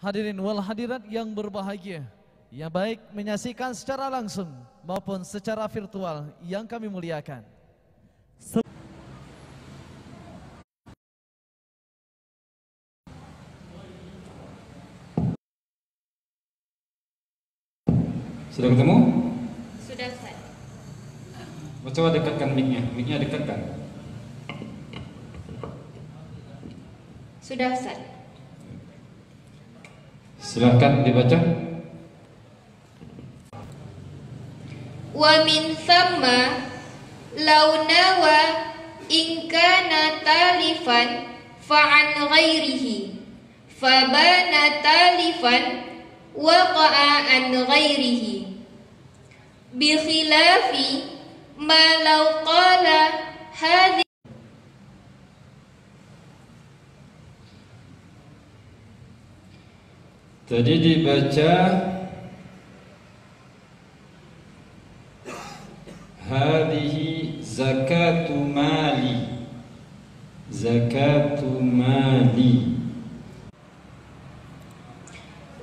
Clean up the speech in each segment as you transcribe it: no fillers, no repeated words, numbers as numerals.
Hadirin wal hadirat yang berbahagia, yang baik menyaksikan secara langsung maupun secara virtual yang kami muliakan. Sudah ketemu? Sudah, Ustaz. Coba dekatkan mic-nya dekatkan. Sudah, Ustaz. Silahkan dibaca. Wa min thamma law nawa in kana talifan fa'an ghairihi fabana talifan waqa'a an ghairihi bi khilafi ma law qala hadhi. Tadi dibaca hadhihi zakatu mali. Zakatu mali.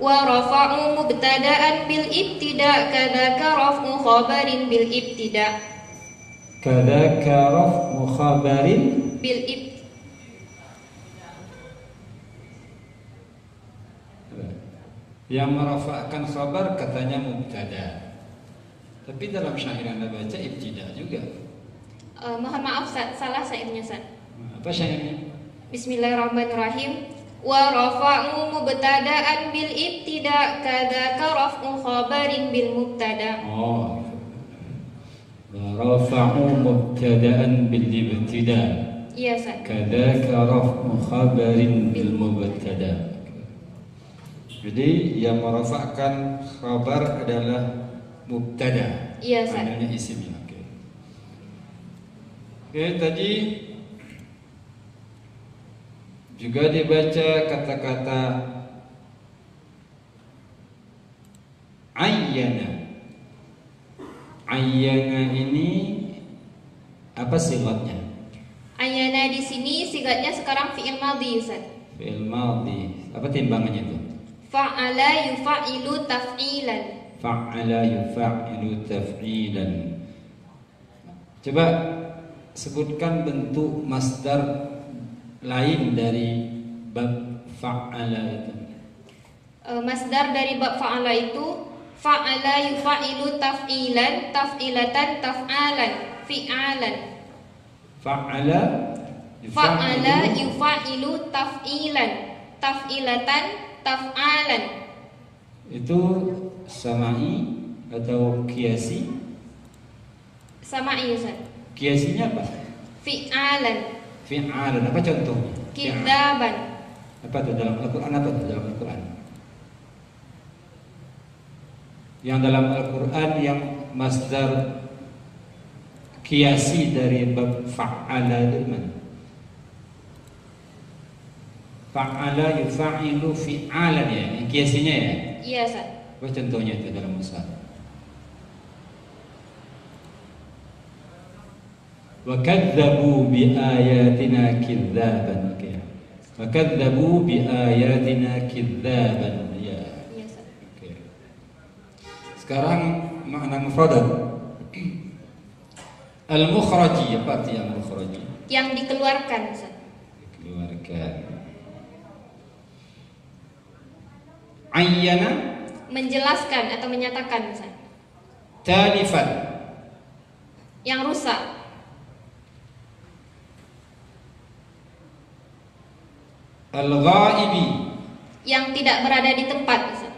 Wa rafa'u mubtada'an bil ibtida' kadzaka raf'u khabarin bil ibtida' Kadzaka raf'u khabarin bil ibtida'. Yang merafa'kan khabar katanya mubtada. Tapi dalam syair Anda baca ibtida juga. Mohon maaf, Ustaz, salah syairnya, Ustaz. Apa syairnya? Bismillahirrahmanirrahim. Wa rafa'u mubtada'an bil ibtida' kadzaka raf'u khabarin bil mubtada'. Oh. Wa rafa'u mubtada'an bil ibtida'. Iya, Ustaz. Kadzaka raf'u khabarin bil mubtada'. Jadi yang merafa'kan khabar adalah mubtada. Iya, Ustaz. Maknanya isimnya. Oke, tadi juga dibaca kata-kata ayyana. Ayyana ini apa sifatnya? Ayyana di sini sigatnya sekarang fi'il madhi, Ustaz. Fi'il madhi. Apa timbangannya itu? Fa'ala yufa'ilu taf'ilan. Fa'ala yufa'ilu taf'ilan. Coba sebutkan bentuk masdar lain dari bab fa'ala itu. Masdar dari bab fa'ala itu fa'ala yufa'ilu taf'ilan, taf'ilatan, taf'alan, fi'alan. Fa'ala yufa'ilu taf'ilan, taf'ilatan, taf'alan. Itu sama'i atau kiasi? Sama'i, Ustaz. Kiasinya apa? Fi'alan. Fi'alan. Apa contohnya? Kidzaban. Apa itu dalam Al-Quran? Apa itu dalam Al-Quran? Yang dalam Al-Quran yang masdar kiasi dari bab fa'ala itu mana? Fa'ala yufa'ilu fi'alan ya, yang kiasinya ya? Iya, Ustaz. Apa contohnya itu dalam mushaf? Wa kadzdzabu bi ayatina kidzaban. Wa kadzdzabu bi ayatina kidzaban. Ya. Iya, Ustaz. Oke. Sekarang makna mufradat. Al-mukhraji, apa arti al-mukhraji? Yang dikeluarkan, Ustaz. Dikeluarkan. Ayyana, Menjelaskan atau menyatakan, Ustaz. talifan, Yang rusak. al-ghaibi, Yang tidak berada di tempat, Ustaz.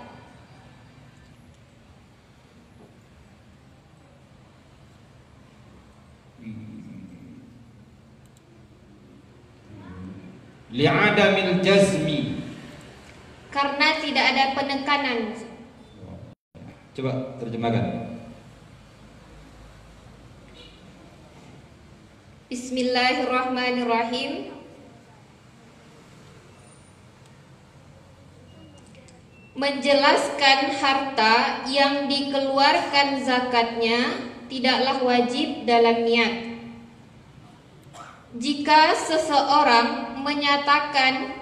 li'adamil jazmi. Karena tidak ada penekanan, Ustaz. Coba terjemahkan. Bismillahirrahmanirrahim. Menjelaskan harta yang dikeluarkan zakatnya tidaklah wajib dalam niat. Jika seseorang menyatakan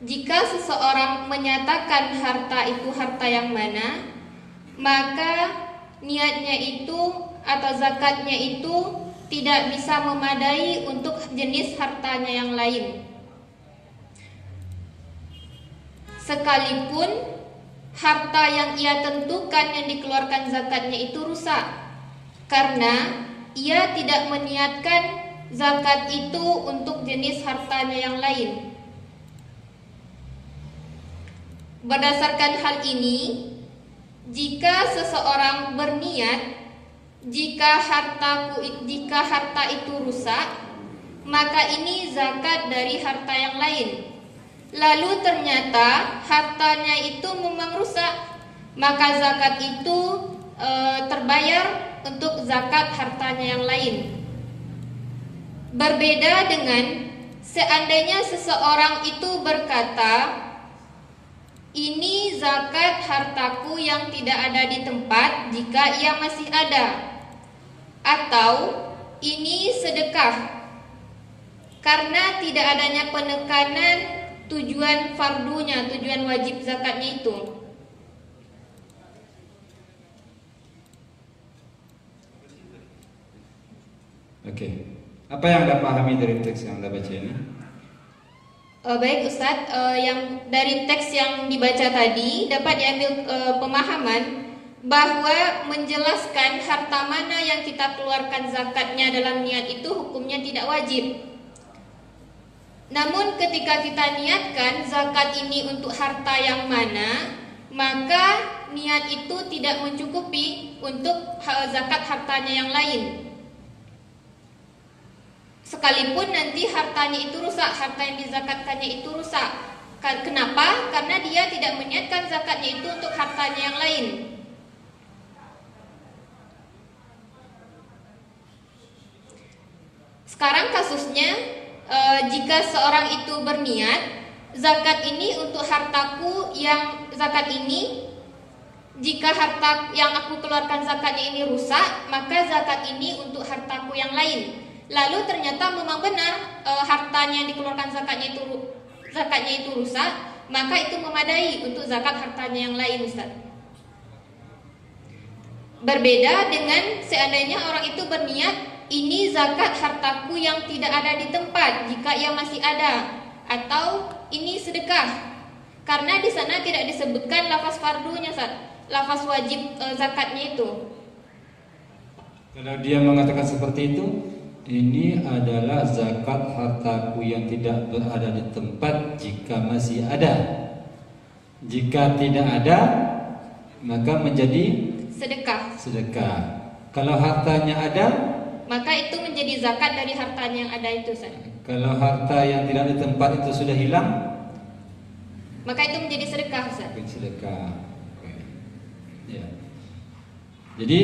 Jika seseorang menyatakan harta itu harta yang mana, maka niatnya itu atau zakatnya itu tidak bisa memadai untuk jenis hartanya yang lain. Sekalipun harta yang ia tentukan yang dikeluarkan zakatnya itu rusak, karena ia tidak meniatkan zakat itu untuk jenis hartanya yang lain. Berdasarkan hal ini, jika seseorang berniat jika harta itu rusak, maka ini zakat dari harta yang lain. Lalu ternyata hartanya itu memang rusak, maka zakat itu terbayar untuk zakat hartanya yang lain. Berbeda dengan seandainya seseorang itu berkata, ini zakat hartaku yang tidak ada di tempat jika ia masih ada, atau ini sedekah, karena tidak adanya penekanan tujuan fardunya, tujuan wajib zakatnya itu. Oke, apa yang Anda pahami dari teks yang Anda baca ini? Baik Ustadz, yang dari teks yang dibaca tadi dapat diambil pemahaman bahwa menjelaskan harta mana yang kita keluarkan zakatnya dalam niat itu hukumnya tidak wajib. Namun ketika kita niatkan zakat ini untuk harta yang mana, maka niat itu tidak mencukupi untuk zakat hartanya yang lain. Sekalipun nanti hartanya itu rusak, harta yang dizakatkannya itu rusak. Kenapa? Karena dia tidak meniatkan zakatnya itu untuk hartanya yang lain. Sekarang kasusnya, jika seorang itu berniat, zakat ini untuk hartaku yang zakat ini, jika harta yang aku keluarkan zakatnya ini rusak, maka zakat ini untuk hartaku yang lain. Lalu ternyata memang benar hartanya yang dikeluarkan zakatnya itu rusak, maka itu memadai untuk zakat hartanya yang lain, Ustaz. Berbeda dengan seandainya orang itu berniat, ini zakat hartaku yang tidak ada di tempat jika ia masih ada, atau ini sedekah, karena di sana tidak disebutkan lafaz fardunya, Ustaz, lafaz wajib zakatnya itu. Kalau dia mengatakan seperti itu, ini adalah zakat hartaku yang tidak berada di tempat jika masih ada. Jika tidak ada, maka menjadi sedekah. Kalau hartanya ada, maka itu menjadi zakat dari hartanya yang ada itu, Ustaz. Kalau harta yang tidak di tempat itu sudah hilang, maka itu menjadi sedekah, Ustaz. Sedekah. Ya. Jadi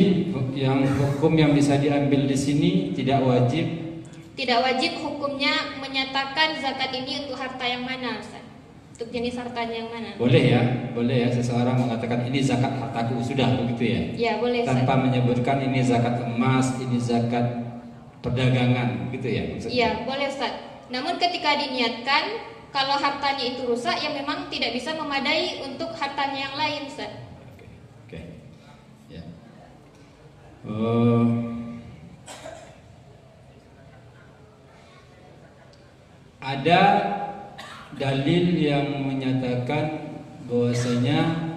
yang hukum yang bisa diambil di sini tidak wajib. Tidak wajib hukumnya menyatakan zakat ini untuk harta yang mana, Ustaz? Untuk jenis hartanya yang mana? Boleh ya seseorang mengatakan ini zakat hartaku, sudah begitu ya? Ya boleh, Ustaz. Tanpa menyebutkan ini zakat emas, ini zakat perdagangan, gitu ya? Iya boleh, Ustaz. Namun ketika diniatkan, kalau hartanya itu rusak, ya memang tidak bisa memadai untuk hartanya yang lain, Ustaz. Oke. Ya. Ada dalil yang menyatakan bahwasanya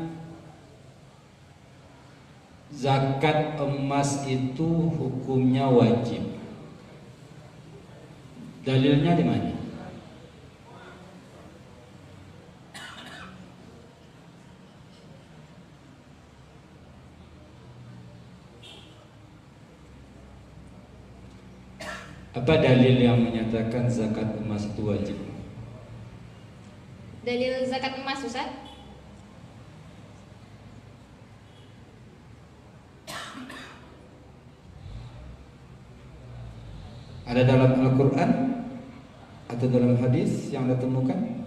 zakat emas itu hukumnya wajib. Dalilnya di mana? Apa dalil yang menyatakan zakat emas itu wajib? Dalil zakat emas, Ustaz? Ada dalam Al-Quran atau dalam hadis yang Anda temukan?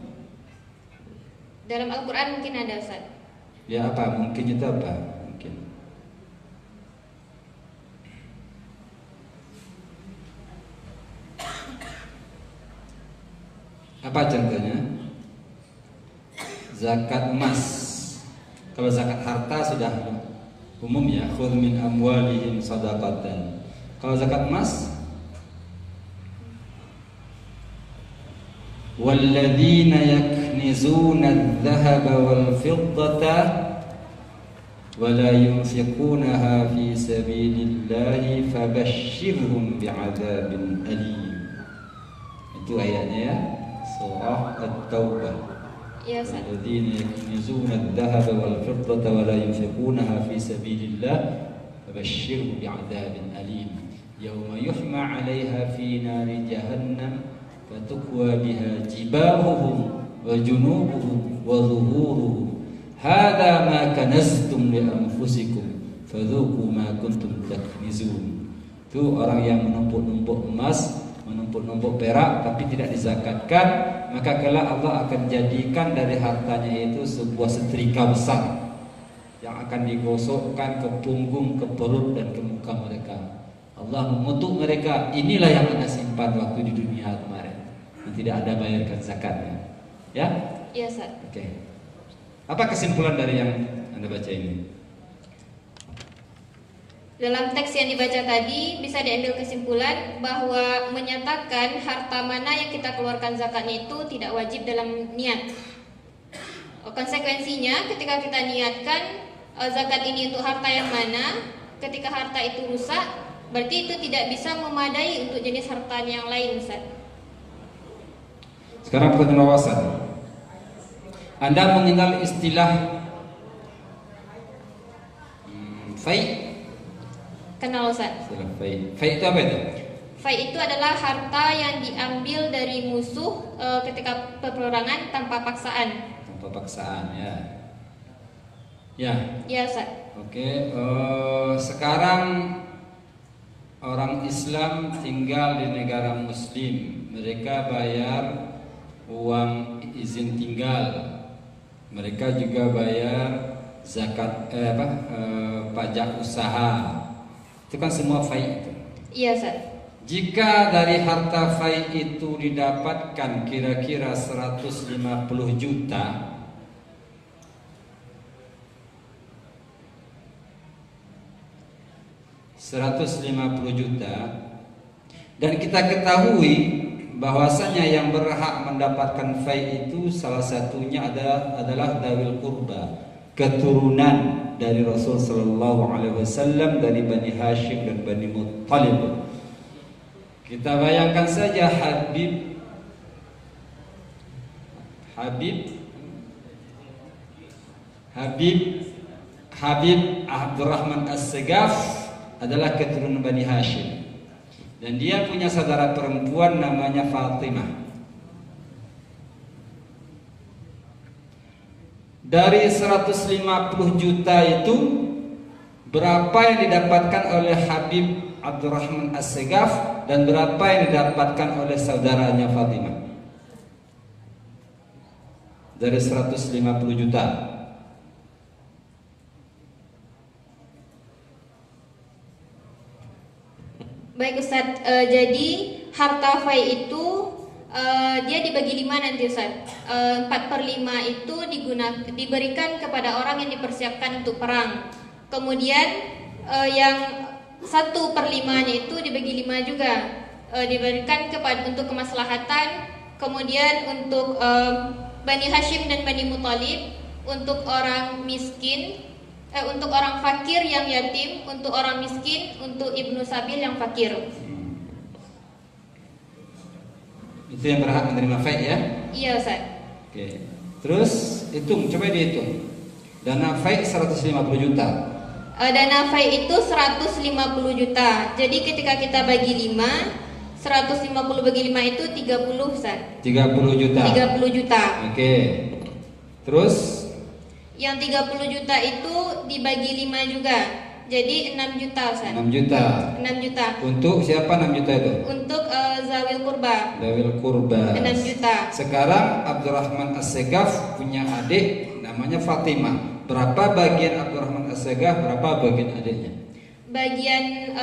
Dalam Al-Quran mungkin ada, Ustaz. Ya apa? Mungkin itu apa? Apa contohnya? zakat emas. Kalau zakat harta sudah umum ya, khudh min amwalihim shadaqatan. Kalau zakat emas, walladzina yaknizuna adh-dhahaba wal fiddata wa la yunfiqunaha fi sabilillahi fabashshirhum bi'adzabin alim. Itu ayatnya ya, surah At-Taubah. Iya, Ustaz. Alladzina yaknizuna adh-dhahaba wal fiddata wa la yunfiqunaha fi sabilillah fabashshirhum bi'adzabin alim. Yawma yuhma 'alaiha fi nari jahannam fatukwa biha jibahuhum wa junubuhum wa dhuhuruhum. Hadza ma kanaztum li anfusikum fadzuqu ma kuntum taknizun. Itu orang yang menumpuk-numpuk emas, menumpuk-numpuk perak tapi tidak dizakatkan, maka kelak Allah akan jadikan dari hartanya itu sebuah setrika besar yang akan digosokkan ke punggung, ke perut dan ke muka mereka. Allah mengutuk mereka, inilah yang Anda simpan waktu di dunia kemarin, yang tidak Anda bayarkan zakatnya. Ya? Iya, Ustaz. Oke. Apa kesimpulan dari yang Anda baca ini? Dalam teks yang dibaca tadi bisa diambil kesimpulan bahwa menyatakan harta mana yang kita keluarkan zakatnya itu tidak wajib dalam niat. Konsekuensinya ketika kita niatkan zakat ini untuk harta yang mana, ketika harta itu rusak, berarti itu tidak bisa memadai untuk jenis harta yang lain, Ustaz. Sekarang pertanyaan wawasan. Anda mengenal istilah fai? Kenal, Ustaz. Istilah fai. Fai itu apa itu? Fai itu adalah harta yang diambil dari musuh ketika peperangan tanpa paksaan. Tanpa paksaan, ya. Ya. Ya, Ustaz. Oke. Sekarang orang Islam tinggal di negara Muslim, mereka bayar uang izin tinggal, mereka juga bayar zakat pajak usaha. Itu kan semua fai itu. Iya, Ustaz. Jika dari harta fai itu didapatkan kira-kira 150 juta, dan kita ketahui bahwasanya yang berhak mendapatkan fai itu salah satunya adalah dawil qurba, keturunan dari Rasul sallallahu alaihi wasallam dari Bani Hashim dan Bani Muttalib. Kita bayangkan saja Habib Abdurrahman As-Segaf adalah keturunan Bani Hashim, dan dia punya saudara perempuan namanya Fatimah. Dari 150 juta itu, berapa yang didapatkan oleh Habib Abdurrahman As-Segaf dan berapa yang didapatkan oleh saudaranya Fatimah? Dari 150 juta. Baik, Ustaz. Jadi harta fai itu dia dibagi 5 nanti, Ustaz. 4/5 itu diberikan kepada orang yang dipersiapkan untuk perang. Kemudian yang 1/5-nya itu dibagi 5 juga, diberikan untuk kemaslahatan. Kemudian untuk Bani Hashim dan Bani Muttalib, untuk orang miskin, untuk orang fakir yang yatim, untuk orang miskin, untuk ibnu sabil yang fakir. Itu yang berhak menerima fai ya? Iya, Ustaz. Oke. Terus hitung, coba dihitung. Dana fai 150 juta. Dana fai itu 150 juta. Jadi ketika kita bagi 5, 150 bagi 5 itu 30, Ustaz. 30 juta. 30 juta. Oke. Terus yang 30 juta itu dibagi 5 juga. Jadi 6 juta, Ustaz. 6 juta. 6 juta. Untuk siapa 6 juta itu? Untuk zawil kurba. Zawil kurba. 6 juta. Sekarang Abdurrahman As-Segaf punya adik namanya Fatimah. Berapa bagian Abdurrahman As-Segaf, berapa bagian adiknya? bagian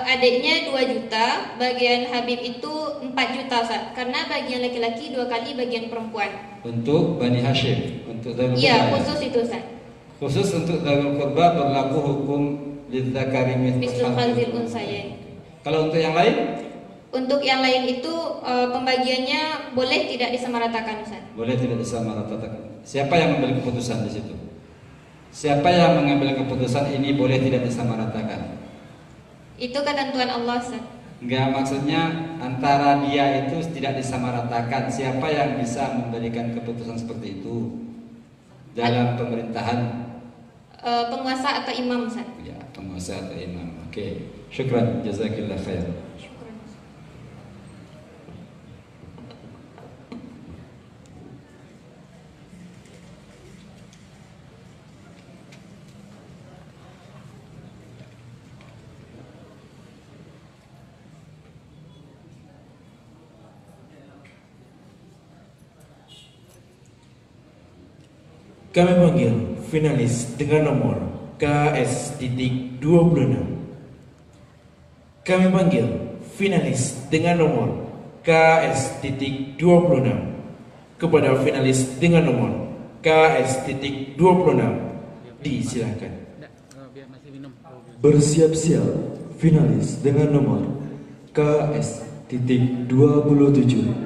adiknya 2 juta, bagian Habib itu 4 juta Ustaz. Karena bagian laki-laki 2 kali bagian perempuan. Untuk Bani Hashim, untuk Dzul Iya, Qurba. khusus itu Ustaz. Khusus untuk Dzul Qurba berlaku hukum lidzakari Mislu mithlu Khazil hadzil Unsayain. Kalau untuk yang lain? Untuk yang lain itu pembagiannya boleh tidak disamaratakan Ustaz. Boleh tidak disamaratakan. Siapa yang mengambil keputusan di situ? Siapa yang mengambil keputusan ini boleh tidak disamaratakan? Itu ketentuan Allah Ustaz. Enggak, maksudnya antara dia itu tidak disamaratakan. Siapa yang bisa memberikan keputusan seperti itu dalam pemerintahan? Penguasa atau imam Ustaz. Ya, penguasa atau imam. Oke, syukran, jazakillah khair. Syukran Ustaz. Kami panggil finalis dengan nomor KS.26. Kami panggil finalis dengan nomor KS.26. Kepada finalis dengan nomor KS.26 disilakan. Bersiap-siap finalis dengan nomor KS.27.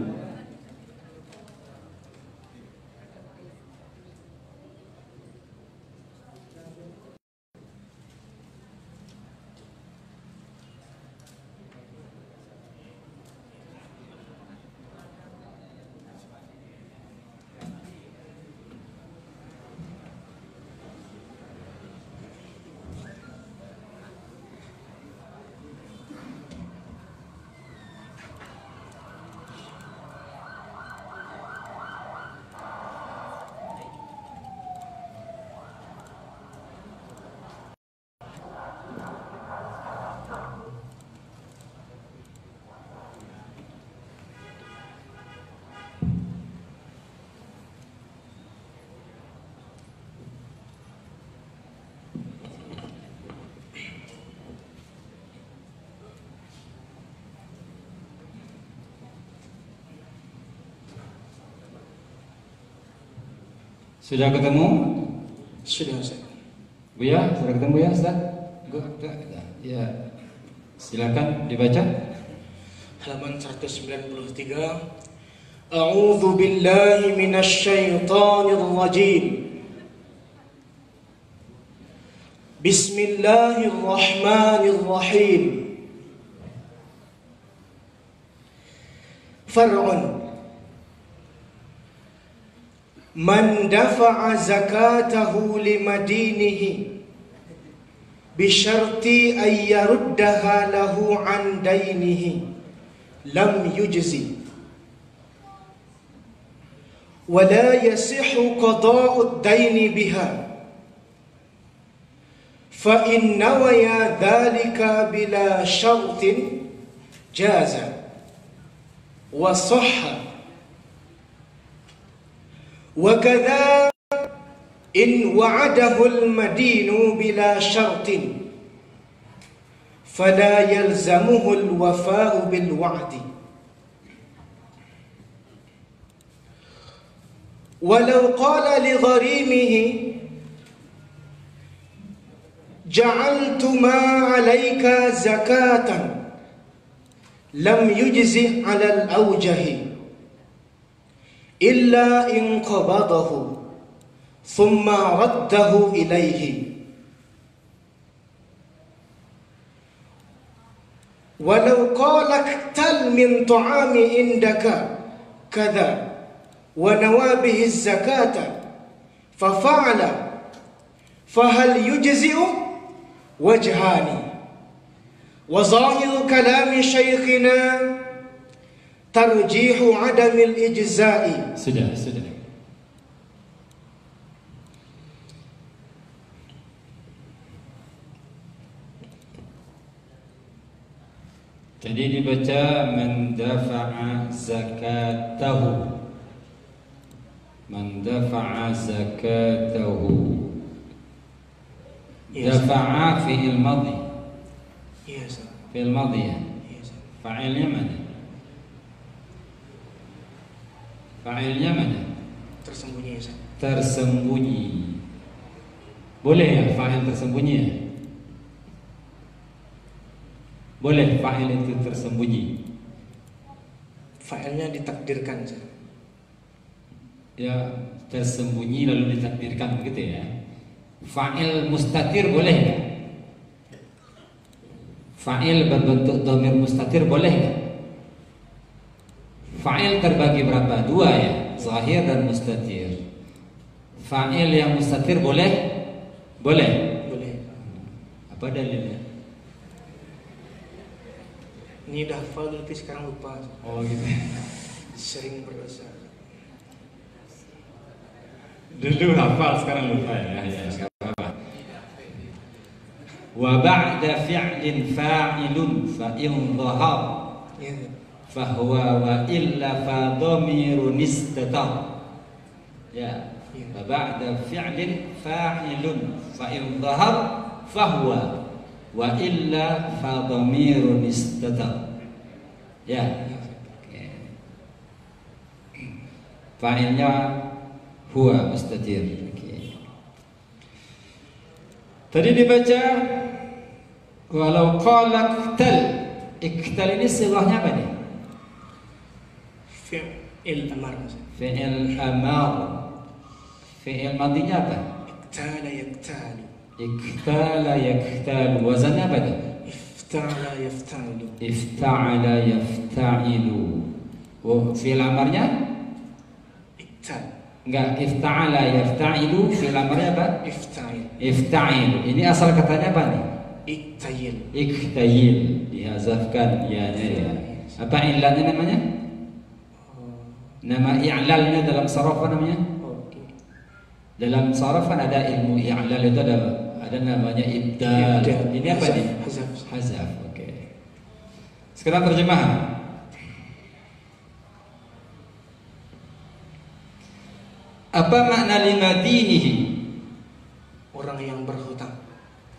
Sudah ketemu? Sudah Ustaz. Buya, sudah ketemu ya Ustaz? Ya. Silakan dibaca. Halaman 193. A'udzu billahi minasy syaithanir rajim. Bismillahirrahmanirrahim. Far'un Man dafa'a zakatahu limadinihi bisharti an yaruddaha lahu an dainihi lam yujzi wa la yasihu qada'u ad-daini biha fa in nawaya dhalika bila shartin jaza wa sahha وكذا إن وعده المدين بلا شرط فلا يلزمه الوفاء بالوعد ولو قال لغريمه جعلت ما عليك زكاة لم يجزئ على الأوجه إلا إن قبضه ثم رده إليه ولو قال اكتل من طعام عندك كذا ونوى به الزكاة ففعل فهل يجزئ وجهان وظاهر كلام شيخنا tarjihu adamil ijza'i. Sudah. Jadi dibaca man dafa'a zakatahu. Man dafa'a zakatahu. Dafa'a fi'il madhi. Iya, Ustaz. Fi'il madhi ya. Iya, Ustaz. Fa'ilnya mana? Fa'ilnya mana? Tersembunyi, Ustaz. Tersembunyi. Boleh ya fa'il tersembunyi ya? Boleh fa'il itu tersembunyi. Fa'ilnya ditakdirkan, Ustaz. Ya, tersembunyi lalu ditakdirkan begitu ya. Fa'il mustatir boleh nggak? Fa'il berbentuk dhamir mustatir boleh nggak? Fa'il terbagi berapa? Dua ya, zahir dan mustatir. Fa'il yang mustatir boleh? Boleh. Boleh. Apa dalilnya? Ini udah hafal tapi sekarang lupa. Oh gitu. Sering berdosa. Dulu hafal sekarang lupa ya. Ya, enggak apa-apa. Wa ba'da fi'lin fa'ilun fa in dhahar Iya. fa huwa wa illa fa dhamirun istatar. Ya. Wa ba'da fi'lin fa'ilun fa in dhahar fa huwa wa illa fa dhamirun istatar. Ya. Oke. Fa'ilnya huwa mustatir. Okay. Tadi dibaca walau qala iktal ini sirahnya apa nih? Fi'il amar, Ustaz. Fi'il amar. Fi'il madinya apa? Iktala yaktalu. Iktala yaktalu. Wazannya apa nih? Iftala yaftalu. Ifta'ala yafta'ilu. Oh, fi'il amarnya? Iktal. Enggak, ifta'ala yafta'ilu. Fi'il amarnya apa? Ifta'il. Ifta'il. Ini asal katanya apa nih? Iktayil. Iktayil. Dihazafkan ya-nya ya. Apa ilannya namanya? Nama i'lalnya dalam saraf apa namanya? Oke. Dalam saraf kan ada ilmu i'lal itu ada namanya ibdal. Ini apa nih? Hazaf. Hazaf. Oke. Sekarang terjemahan. Apa makna lima dinihi? Orang yang berhutang.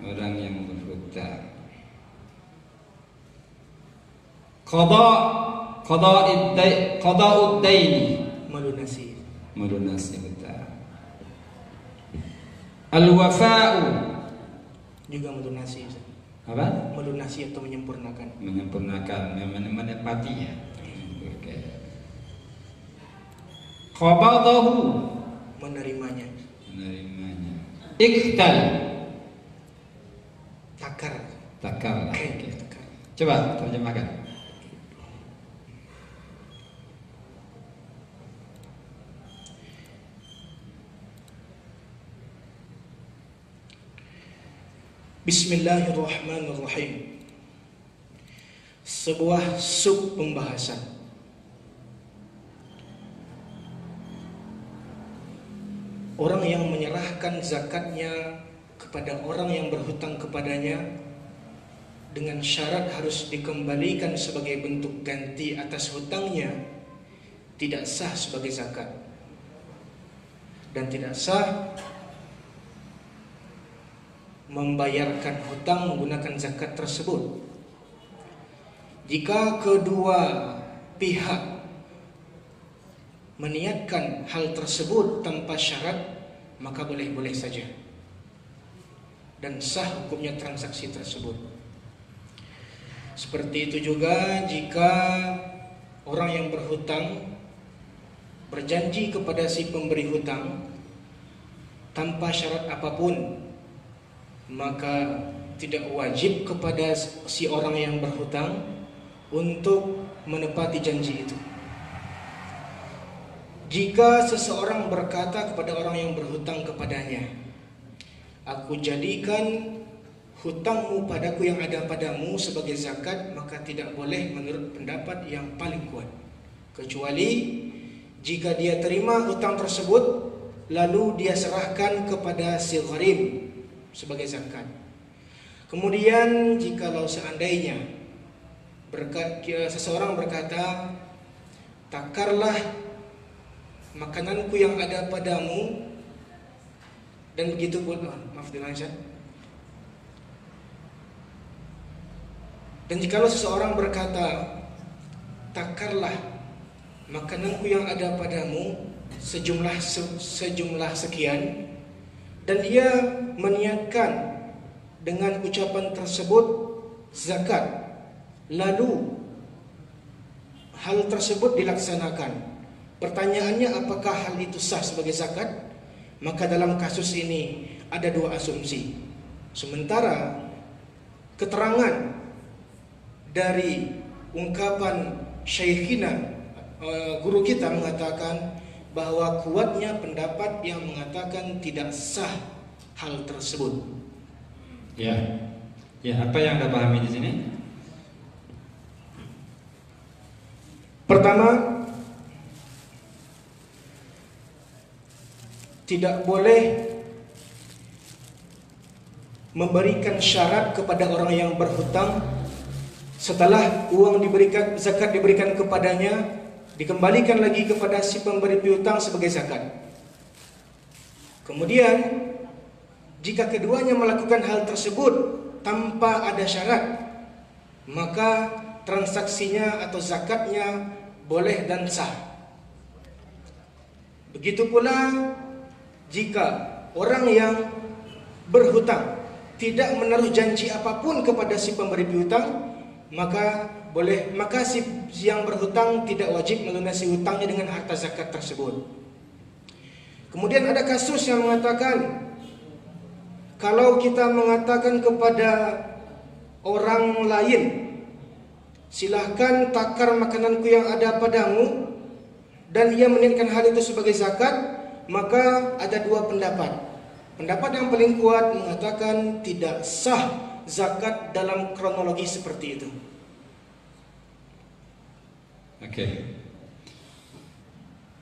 Orang yang berhutang. Qada'ud daini. Melunasi. Melunasi hutang. Al-wafa'u. Juga melunasi, Ustaz. Apa? Melunasi atau menyempurnakan. Menyempurnakan, menepatinya. Oke. Qabadahu. Menerimanya. Menerimanya. Iktal. Takar. Takar. Oke, takar. Coba terjemahkan. Bismillahirrahmanirrahim. Sebuah sub pembahasan. Orang yang menyerahkan zakatnya kepada orang yang berhutang kepadanya dengan syarat harus dikembalikan sebagai bentuk ganti atas hutangnya tidak sah sebagai zakat dan tidak sah membayarkan hutang menggunakan zakat tersebut. Jika kedua pihak meniatkan hal tersebut tanpa syarat, maka boleh-boleh saja dan sah hukumnya transaksi tersebut. Seperti itu juga jika orang yang berhutang berjanji kepada si pemberi hutang tanpa syarat apapun, maka tidak wajib kepada si orang yang berhutang untuk menepati janji itu. Jika seseorang berkata kepada orang yang berhutang kepadanya, "Aku jadikan hutangmu padaku yang ada padamu sebagai zakat," maka tidak boleh menurut pendapat yang paling kuat, kecuali jika dia terima hutang tersebut lalu dia serahkan kepada si gharim sebagai zakat. Kemudian jikalau seandainya seseorang berkata, "Takarlah makananku yang ada padamu," dan begitu pun maaf dengan saya. Dan jikalau seseorang berkata, takarlah makananku yang ada padamu sejumlah sekian, dan dia meniatkan dengan ucapan tersebut zakat, lalu hal tersebut dilaksanakan. Pertanyaannya, apakah hal itu sah sebagai zakat? Maka dalam kasus ini ada dua asumsi. Sementara keterangan dari ungkapan Syekhina, guru kita, mengatakan bahwa kuatnya pendapat yang mengatakan tidak sah hal tersebut. Ya, apa yang Anda pahami di sini? Pertama, tidak boleh memberikan syarat kepada orang yang berhutang setelah uang diberikan, zakat diberikan kepadanya, dikembalikan lagi kepada si pemberi piutang sebagai zakat. Kemudian jika keduanya melakukan hal tersebut tanpa ada syarat, maka transaksinya atau zakatnya boleh dan sah. Begitu pula jika orang yang berhutang tidak menaruh janji apapun kepada si pemberi piutang, maka si yang berhutang tidak wajib melunasi hutangnya dengan harta zakat tersebut. Kemudian ada kasus yang mengatakan, kalau kita mengatakan kepada orang lain, silahkan takar makananku yang ada padamu, dan ia meniatkan hal itu sebagai zakat, maka ada dua pendapat. Pendapat yang paling kuat mengatakan tidak sah zakat dalam kronologi seperti itu. Oke.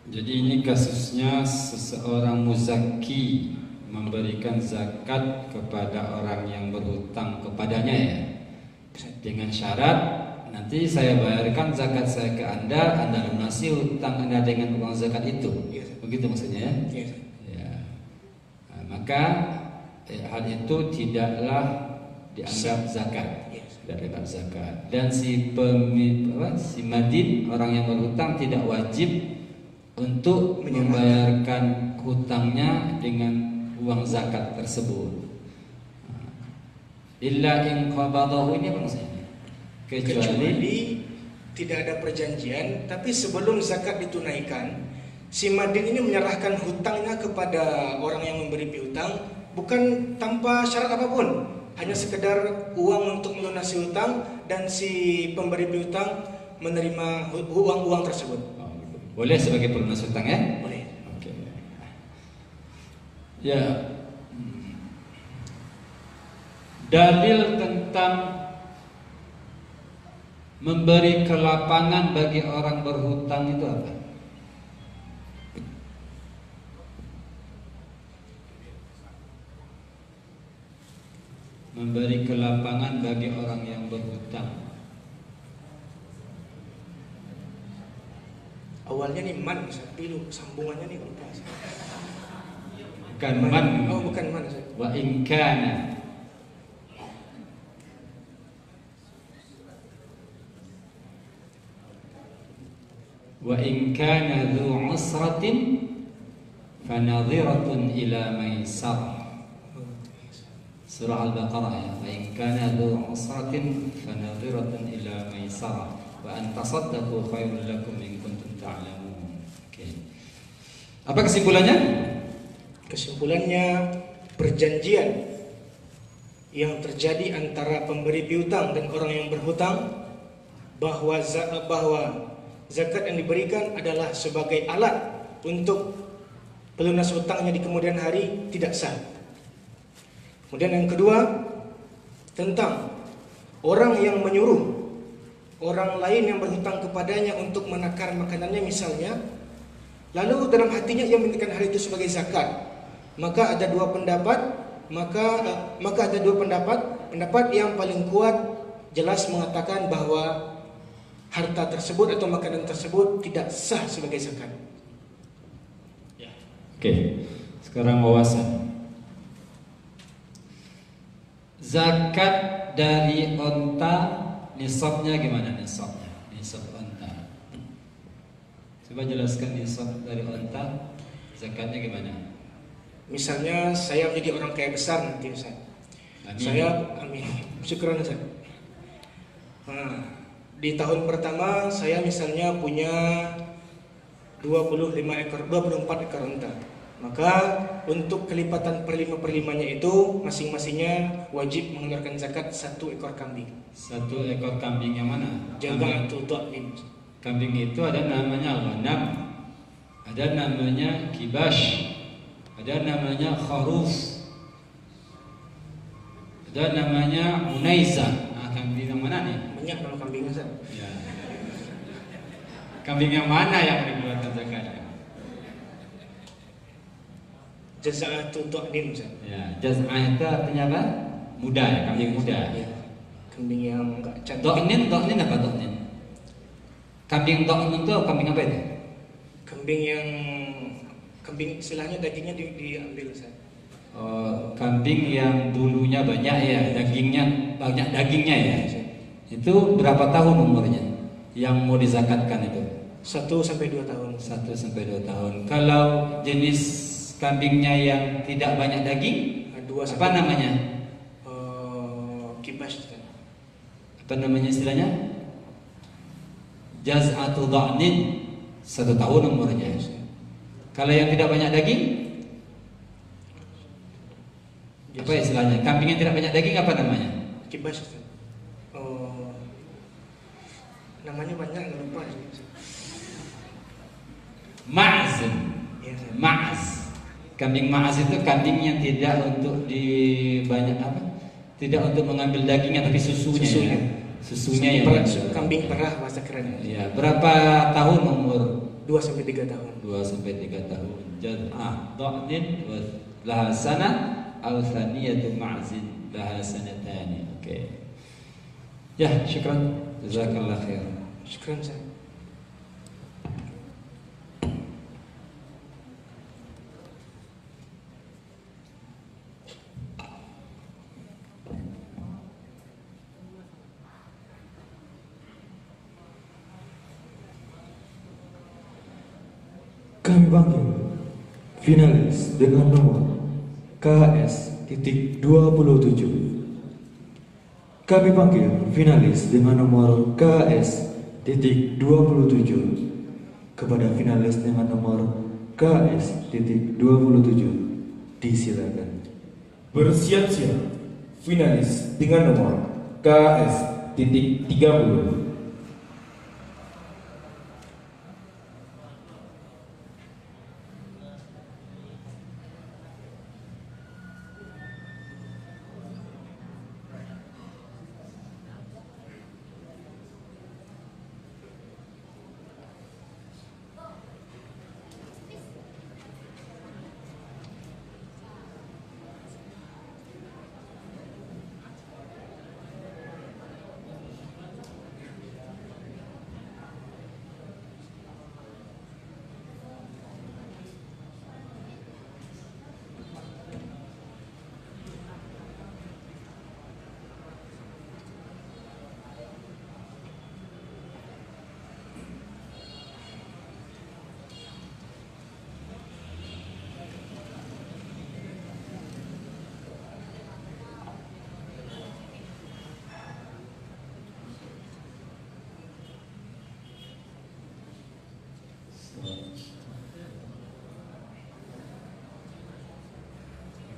Jadi ini kasusnya seseorang muzaki memberikan zakat kepada orang yang berhutang kepadanya, ya, dengan syarat nanti saya bayarkan zakat saya ke Anda lunasi hutang Anda dengan uang zakat itu. Begitu maksudnya, ya? Yes. Ya. Nah, maka hal itu tidaklah dianggap zakat. Yes. Tidak dianggap zakat. Dan si madin, orang yang berhutang, tidak wajib untuk membayarkan hutangnya dengan uang zakat tersebut. Illa in qabadahu, ini apa maksudnya? Kecuali tidak ada perjanjian, tapi sebelum zakat ditunaikan, si madin ini menyerahkan hutangnya kepada orang yang memberi piutang, bukan tanpa syarat apapun, hanya sekedar uang untuk melunasi hutang, dan si pemberi piutang menerima uang tersebut. Boleh sebagai pelunas hutang, ya? Boleh. Oke. Ya. Dalil tentang memberi kelapangan bagi orang berhutang itu apa? Memberi kelapangan bagi orang yang berhutang. Awalnya nih man, tapi sambungannya nih lupa. Bukan man. Oh, bukan man. Wa in kana. Wa in kana dhu usratin fanadhiratun ila maisarah. Surah Al-Baqarah, ya. Wa in kana dhu usratin fanadhiratun ila maisarah wa an tasaddaqu khairul lakum in kuntum ta'lamun. Oke. Apa kesimpulannya? Kesimpulannya, perjanjian yang terjadi antara pemberi piutang dan orang yang berhutang bahwa zakat yang diberikan adalah sebagai alat untuk pelunas hutangnya di kemudian hari tidak sah. Kemudian yang kedua, tentang orang yang menyuruh orang lain yang berhutang kepadanya untuk menakar makanannya misalnya, lalu dalam hatinya ia menjadikan hal itu sebagai zakat, maka ada dua pendapat. Maka ada dua pendapat. Pendapat yang paling kuat jelas mengatakan bahwa harta tersebut atau makanan tersebut tidak sah sebagai zakat. Oke. Sekarang wawasan. Zakat dari onta nisabnya gimana nisabnya? Nisab unta. Coba jelaskan nisab dari unta, zakatnya gimana? Misalnya saya menjadi orang kaya besar nanti Ustaz. Amin. Amin. Syukran Ustaz. Di tahun pertama saya misalnya punya 24 ekor unta. Maka untuk kelipatan per-5-nya itu masing-masingnya wajib mengeluarkan zakat 1 ekor kambing. 1 ekor kambing yang mana? Jaza'atu dha'nin. Kambing itu ada namanya ghanam, ada namanya kibash, ada namanya kharuf, ada namanya unaiza. Nah, kambing yang mana nih? Banyak nama kambingnya Ustaz. Ya. Kambing yang mana yang dikeluarkan zakatnya? Jaza'atu dha'nin Ustaz. Ya, jaz'ah itu artinya apa? Muda ya, kambing muda. Ya. Kambing yang enggak cantik. Dha'nin apa dha'nin? Kambing dha'nin itu kambing apa itu? Kambing istilahnya dagingnya diambil Ustaz. Oh, kambing yang bulunya banyak ya, banyak dagingnya ya. Itu berapa tahun umurnya yang mau dizakatkan itu? 1 sampai 2 tahun. 1 sampai 2 tahun. Kalau jenis kambingnya yang tidak banyak daging, 2 apa namanya? Kibash Ustaz. Apa namanya istilahnya? Jaz'atu dha'nin, 1 tahun umurnya. Kalau yang tidak banyak daging, apa istilahnya? Kambing yang tidak banyak daging apa namanya? Kibash Ustaz. Namanya banyak, nggak lupa. Ma'z. Ya, Ustaz. Ma'z. Kambing ma'az itu kambing yang tidak untuk tidak untuk mengambil dagingnya tapi susunya. Susunya yang kambing perah bahasa keren. Ya, berapa tahun umur? 2 sampai 3 tahun. 2 sampai 3 tahun. Jaz'ah dha'nin wa laha sanah aw thaniyatu ma'zin laha sanatani. Oke. Ya, syukran. Jazakallah khair. Syukran Ustaz. Kami panggil finalis dengan nomor KS.27. Kami panggil finalis dengan nomor KS.27 kepada finalis dengan nomor KS.27 disilakan. Bersiap-siap finalis dengan nomor KS.30.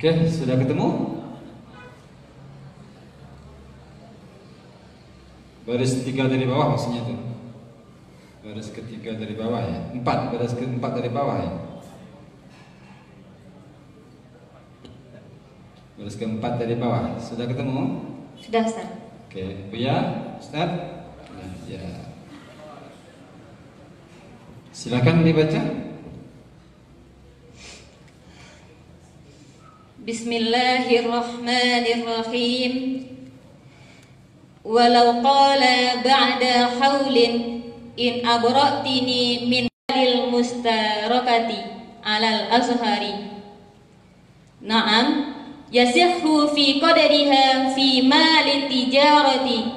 Oke, sudah ketemu? Baris ketiga dari bawah maksudnya tuh. Baris ketiga dari bawah ya. Baris keempat dari bawah ya. Baris keempat dari bawah. Sudah ketemu? Sudah, Ustaz. Oke, Buya, Ustaz. Nah, ya. Silakan dibaca. Bismillahirrahmanirrahim. Walau qala ba'da haulin in abra'tini min alil mustarakati alal azhari. Na'am, yasihhu fi qadariha fi mali tijarati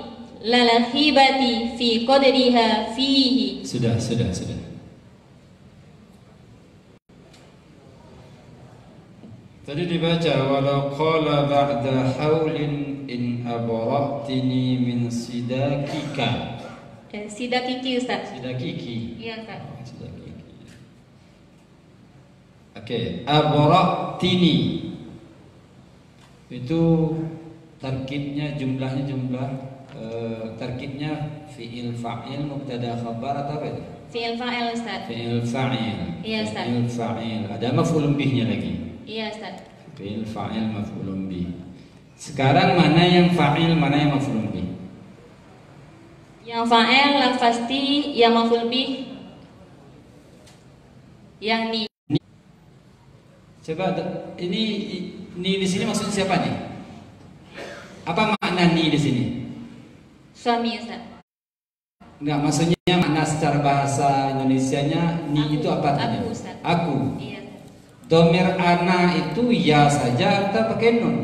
lal hibati fi qadriha fihi. Sudah. Tadi dibaca walau qala ba'da haulin in abara'tini min sidakika. Sidakiki Ustaz. Sidakiki. Iya Ustaz. Sidakiki. Oke, abara'tini. Itu tarkibnya jumlah tarkibnya fi'il fa'il mubtada khabar atau apa itu? Fi'il fa'il Ustaz. Fi'il fa'il. Iya Ustaz. Fi'il fa'il. Ada maf'ulun bihnya lagi. Iya Ustaz. Fi'il fa'il maf'ulun bih. Sekarang mana yang fa'il, mana yang maf'ulun bih? Yang fa'il yang pasti, yang maf'ul bih yang ni. Coba ini di sini maksudnya siapa nih? Apa makna ni di sini? Suami Ustaz. Enggak, maksudnya makna secara bahasa Indonesianya ni itu apa artinya? Aku Ustaz. Aku. Iya. Domir ana itu ya saja atau pakai nun?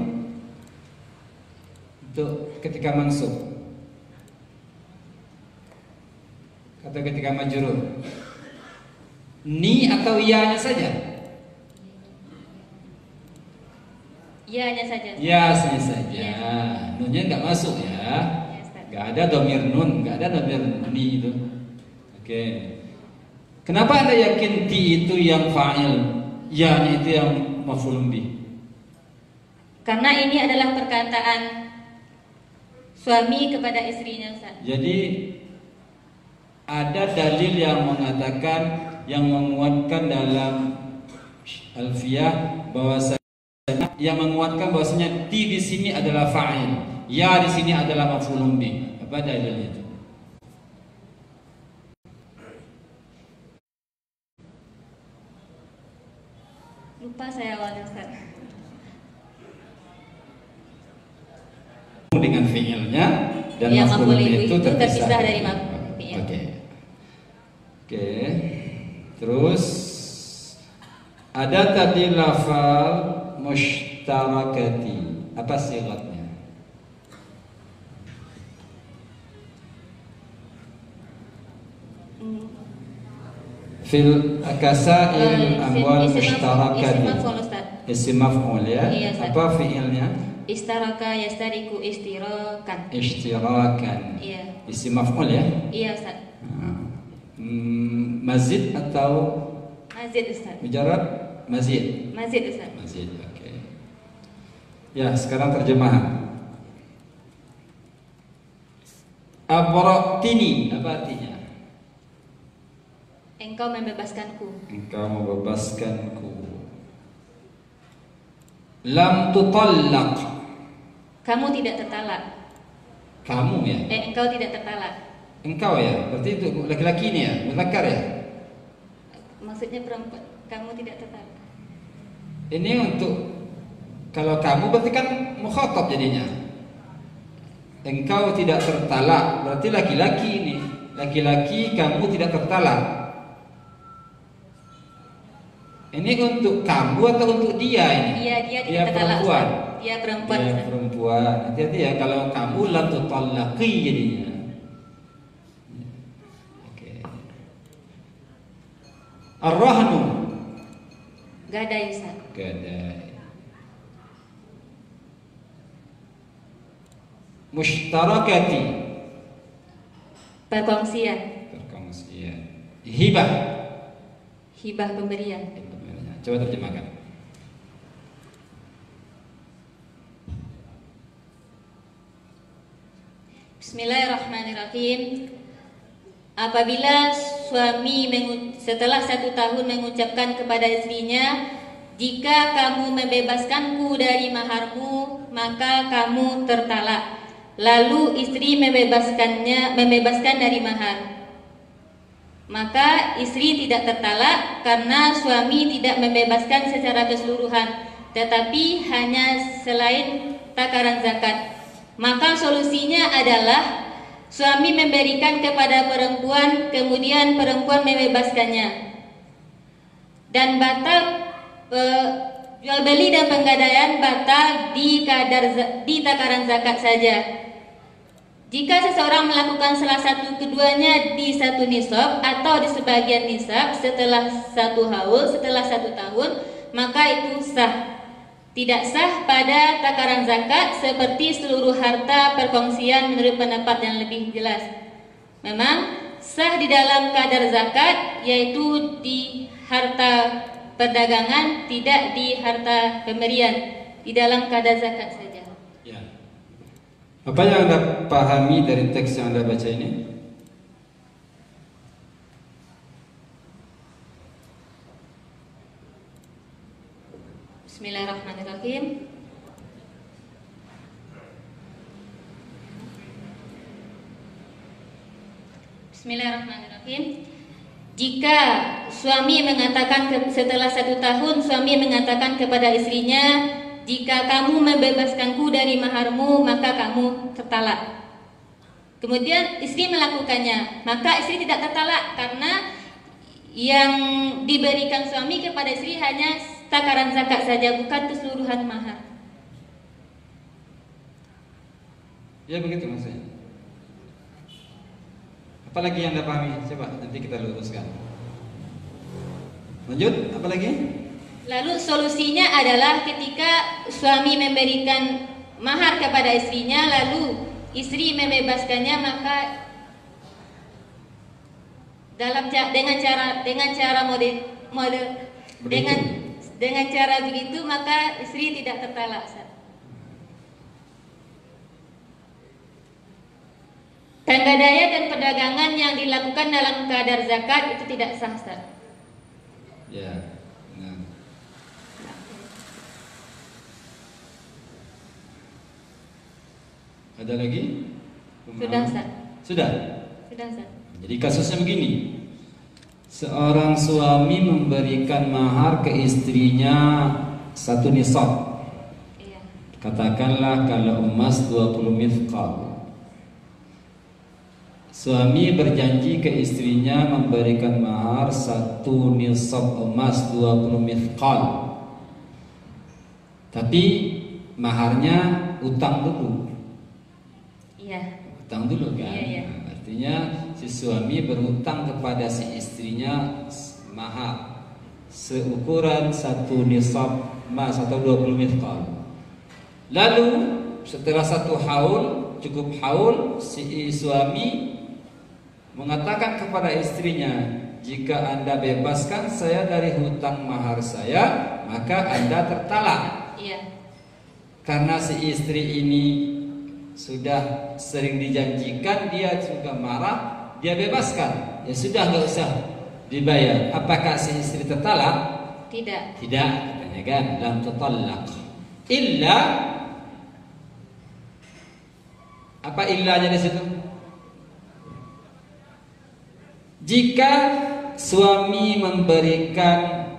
Untuk ketika mansub atau ketika majrur. Ni atau ya-nya saja? Ya-nya saja. Ya-nya saja. Ya. Nunnya nggak masuk ya. Ya, Ustaz. Nggak ada domir nun, nggak ada domir ni itu. Oke. Kenapa Anda yakin ti itu yang fa'il? Ya-nya itu yang maf'ulun bih. Karena ini adalah perkataan suami kepada istrinya Ustaz. Jadi ada dalil yang mengatakan, yang menguatkan dalam Alfiyah bahwasanya, yang menguatkan bahwasanya ti di sini adalah fa'il, ya di sini adalah maf'ulun bih. Apa dalilnya itu? Lupa saya awalnya Ustaz. Dengan fi'ilnya dan Yang maf'ulun maf'ul bih bih itu itu terpisah terpisah dari fi'il. Oke. Terus ada tadi lafal mushtarakati. Apa sigatnya? Fil akasail amwal mushtarakati. Isim maf'ul Ustaz. Isim maf'ul ya. Iya, Ustaz. Apa fi'ilnya? Istaraka yastariku istirakan. Ishtirakan. Iya. Isim maf'ul ya. Iya Ustaz. Mazid atau Mazid Ustaz. mujarrad? Mazid. Mazid Ustaz. Mazid, oke. Ya, sekarang terjemahan. Abra'tini, apa artinya? Engkau membebaskanku. Engkau membebaskanku. Lam tutallaq. Kamu tidak tertalak. Kamu ya? Engkau tidak tertalak. Engkau ya? Berarti itu laki-laki ini ya? Muzakkar ya? Maksudnya perempuan. Kamu tidak tertalak. Ini untuk, kalau kamu berarti kan mukhatab jadinya. Engkau tidak tertalak, berarti laki-laki ini. Laki-laki kamu tidak tertalak. Ini untuk kamu atau untuk dia ini? Dia tidak tertalak. Perempuan. Ustaz. Dia perempuan. Dia Ustaz. perempuan. Hati-hati ya, kalau kamu lam tutallaqi jadinya. Oke. Ar-rahnu. Gadai Ustaz. Gadai. Mushtarakati. Perkongsian. Perkongsian. Hibah. Hibah pemberian. Coba terjemahkan. Bismillahirrahmanirrahim. Apabila suami setelah 1 tahun mengucapkan kepada istrinya, jika kamu membebaskanku dari maharmu, maka kamu tertalak. Lalu istri membebaskan dari mahar. Maka istri tidak tertalak karena suami tidak membebaskan secara keseluruhan, tetapi hanya selain takaran zakat. Maka solusinya adalah suami memberikan kepada perempuan, kemudian perempuan membebaskannya. Dan batal jual beli dan penggadaian batal di takaran zakat saja. Jika seseorang melakukan salah satu keduanya di satu nisab atau di sebagian nisab setelah satu haul, setelah 1 tahun, maka itu sah. Tidak sah pada takaran zakat seperti seluruh harta perkongsian menurut pendapat yang lebih jelas. Memang sah di dalam kadar zakat, yaitu di harta perdagangan, tidak di harta pemberian, di dalam kadar zakat saja. Ya. Apa yang Anda pahami dari teks yang Anda baca ini? Bismillahirrahmanirrahim. Bismillahirrahmanirrahim. Jika suami mengatakan setelah 1 tahun, suami mengatakan kepada istrinya, jika kamu membebaskanku dari maharmu, maka kamu tertalak. Kemudian istri melakukannya, maka istri tidak tertalak karena yang diberikan suami kepada istri hanya takaran zakat saja, bukan keseluruhan mahar. Ya begitu maksudnya. Apalagi yang Anda pahami? Coba nanti kita luruskan. Lanjut, apa lagi? Lalu solusinya adalah ketika suami memberikan mahar kepada istrinya, lalu istri membebaskannya, maka dengan cara begitu maka istri tidak tertalak. Penggadaian dan perdagangan yang dilakukan dalam kadar zakat itu tidak sah, Ustaz. Ya. Nah. Ada lagi? Sudah, Ustaz. Sudah. Sudah, Ustaz. Jadi kasusnya begini. Seorang suami memberikan mahar ke istrinya 1 nisab. Iya. Katakanlah kalau emas 20 mithqal. Suami berjanji ke istrinya memberikan mahar 1 nisab emas 20 mithqal. Tapi maharnya utang dulu. Iya. Utang dulu kan? Iya. Nah, artinya si suami berhutang kepada si istrinya mahar seukuran 1 nisab emas atau 20 mithqal. Lalu setelah 1 haul, cukup haul, si suami mengatakan kepada istrinya, jika Anda bebaskan saya dari hutang mahar saya, maka Anda tertalak. Iya. Karena si istri ini sudah sering dijanjikan, dia juga marah, dia bebaskan, ya sudah, nggak usah dibayar. Apakah si istri tertalak? Tidak. Tidak, katanya kan, lam tutallaq illa, apa illanya di situ? Jika suami memberikan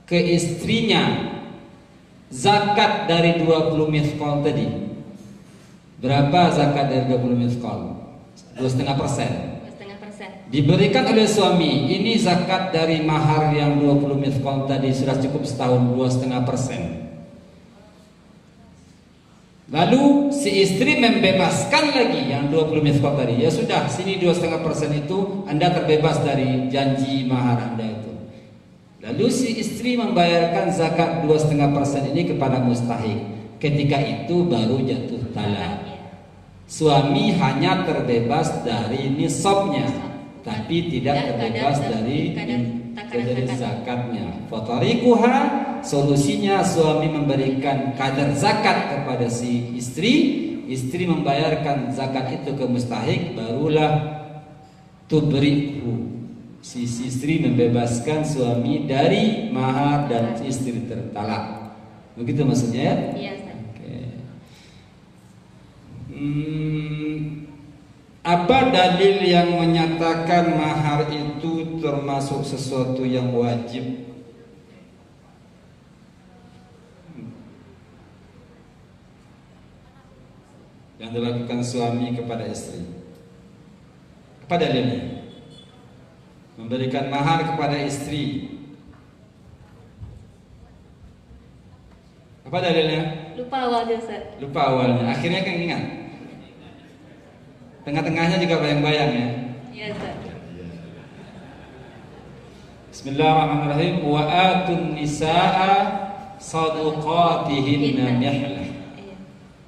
ke istrinya zakat dari 20 mithqal tadi. Berapa zakat dari 20 mithqal? 2,5%. 2,5%. Diberikan oleh suami, ini zakat dari mahar yang 20 mithqal tadi sudah cukup setahun, 2,5%. Lalu si istri membebaskan lagi yang 20 mithqal tadi. Ya sudah, sini 2,5% itu Anda terbebas dari janji mahar Anda itu. Lalu si istri membayarkan zakat 2,5% ini kepada mustahik. Ketika itu baru jatuh talak. Suami hanya terbebas dari nisabnya, tapi tidak terbebas dari zakatnya. Fatarikuha, solusinya suami memberikan kadar zakat kepada si istri, istri membayarkan zakat itu ke mustahik, barulah tubriku, si istri membebaskan suami dari mahar dan istri tertalak. Begitu maksudnya ya? Iya, Ustaz. Apa dalil yang menyatakan mahar itu termasuk sesuatu yang wajib? Yang dilakukan suami kepada istri. Apa dalilnya? Memberikan mahar kepada istri. Apa dalilnya? Lupa awalnya, Ustaz. Lupa awalnya, akhirnya kan ingat. Tengah-tengahnya juga bayang-bayang ya. Iya, Ustaz. Bismillahirrahmanirrahim. Wa atun nisaa sadaqatihinna nihlah.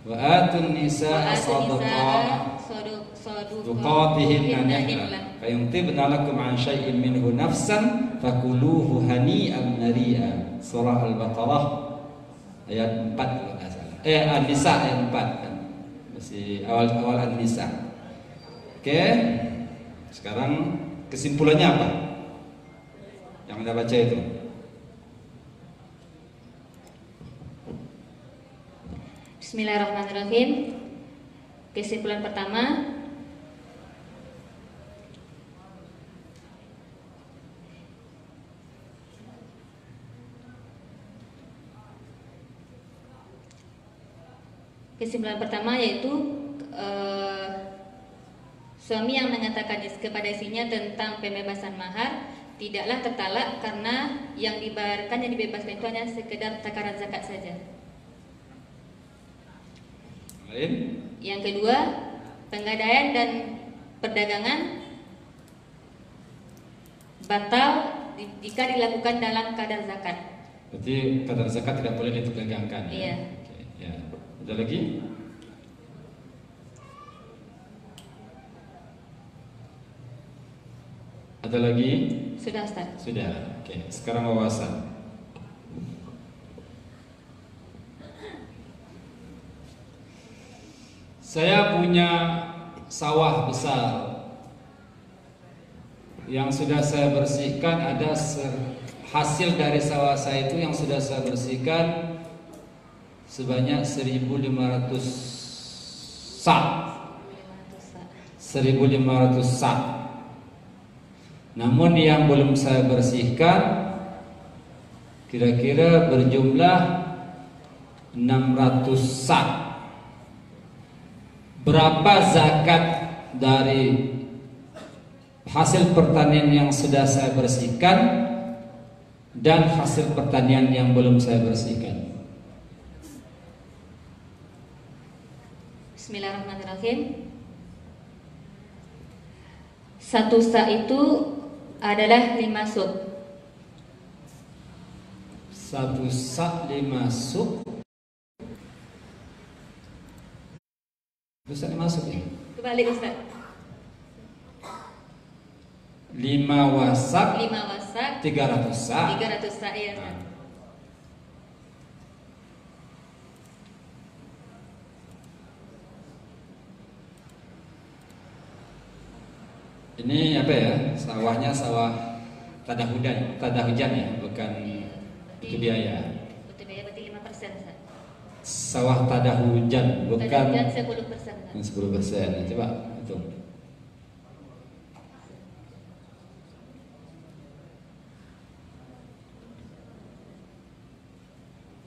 Wa atun nisaa sadaqatihinna nihlah. Fa in tibna lakum an syai'in minhu nafsan fakuluhu hani'an mari'a. Surah Al-Baqarah ayat 4 kalau enggak salah. An-Nisa ayat 4 kan. Masih awal-awal An-Nisa. Oke. Sekarang kesimpulannya apa? Yang Anda baca itu. Bismillahirrahmanirrahim. Kesimpulan pertama, yaitu suami yang mengatakan kepada istrinya tentang pembebasan mahar tidaklah tertalak karena yang dibayarkan, yang dibebaskan itu hanya sekedar takaran zakat saja. Lain? Yang kedua, penggadaian dan perdagangan batal jika dilakukan dalam kadar zakat. Berarti kadar zakat tidak boleh diperdagangkan. Iya. Oke, ya. Ada lagi? Ada lagi? Sudah, Ustaz. Sudah. Oke, sekarang wawasan. Saya punya sawah besar yang sudah saya bersihkan. Ada hasil dari sawah saya itu yang sudah saya bersihkan sebanyak 1.500 sak. 1.500 sak. Namun yang belum saya bersihkan kira-kira berjumlah 600 sak. Berapa zakat dari hasil pertanian yang sudah saya bersihkan dan hasil pertanian yang belum saya bersihkan? Bismillahirrahmanirrahim. Satu sak itu adalah 5 suk. Satu sak 5 suk. Bisa dimasuk ya? Kebalik, Ustaz. 5 wasak 5 wasak 300 sak. 300 sak ya, Ustaz. Ini apa ya? Sawahnya sawah tada hujan ya, bukan butuh biaya. Butuh biaya berarti 5%, Ustaz. Sawah tada hujan, bukan Tada hujan 10%, Ustaz. 10%. Coba hitung.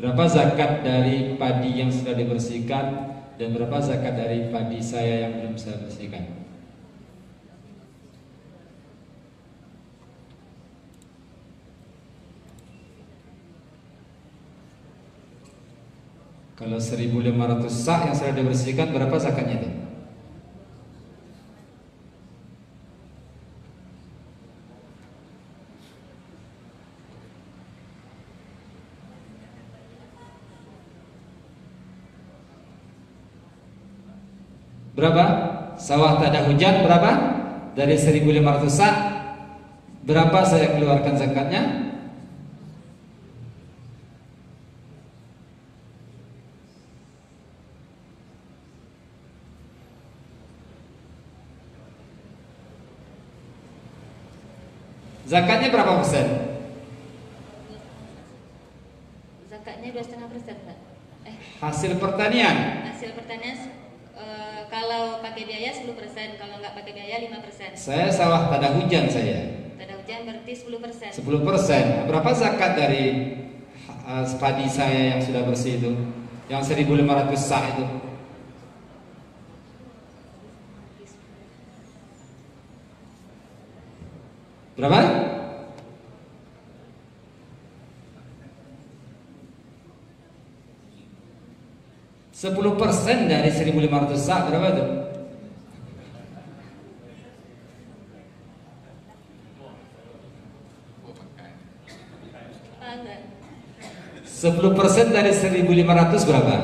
Berapa zakat dari padi yang sudah dibersihkan dan berapa zakat dari padi saya yang belum saya bersihkan? Kalau 1.500 sak yang sudah dibersihkan, berapa zakatnya itu? Berapa? Sawah tak ada hujan berapa? Dari 1.500 sak, berapa saya keluarkan zakatnya? Zakatnya berapa persen? Zakatnya 2,5%, Pak. Hasil pertanian. Hasil pertanian kalau pakai biaya 10%, kalau nggak pakai biaya 5%. Saya sawah tak ada hujan saya. Tak ada hujan berarti 10%. 10%. Berapa zakat dari padi saya yang sudah bersih itu? Yang 1.500 sak itu? Berapa? %10 dari 1.500 sak berapa itu? 10% dari 1.500 berapa?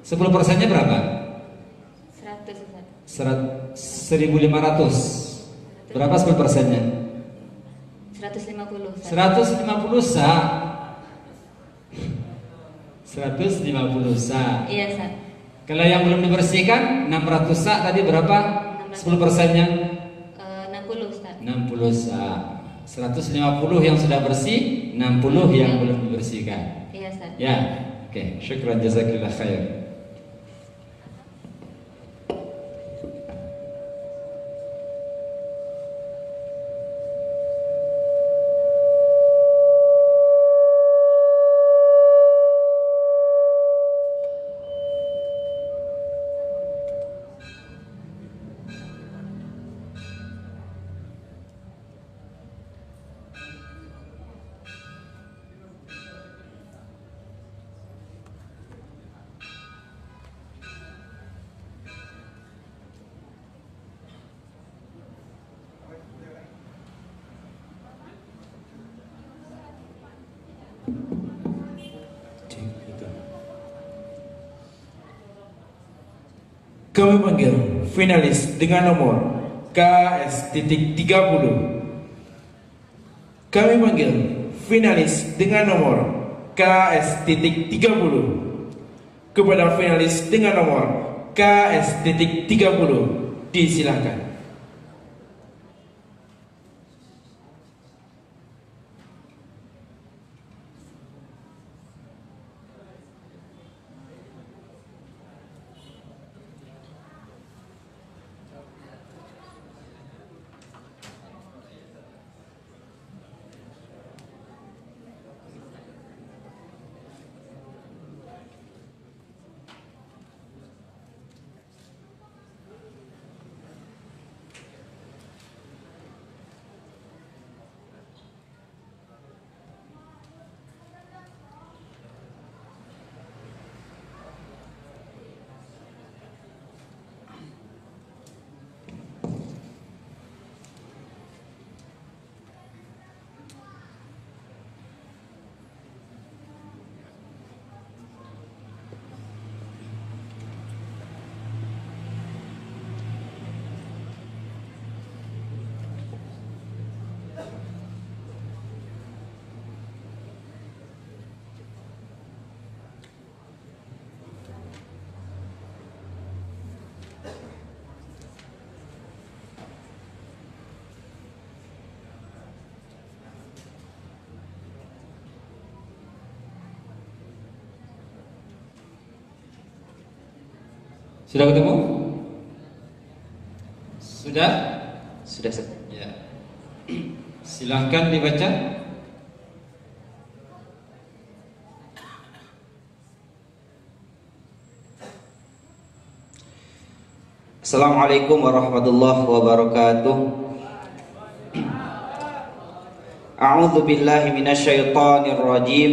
10%-nya berapa? 1.500. Berapa 10%-nya? 150. 150 sa. 150 sa. Iya, Ustaz. Kalau yang belum dibersihkan 600 sa tadi berapa? 10%-nya? 60, Ustaz. 60 sa. 150 yang sudah bersih, 60 yang belum dibersihkan. Iya, Ustaz. Ya, oke. Syukran jazakallah khair. Kami panggil finalis dengan nomor KS.30. Kami panggil finalis dengan nomor KS.30. Kepada finalis dengan nomor KS.30 disilahkan. Sudah ketemu? Sudah? Sudah, Ustaz. Ya. Silahkan dibaca. Assalamualaikum warahmatullahi wabarakatuh. A'udzu billahi minasyaitonir rajim.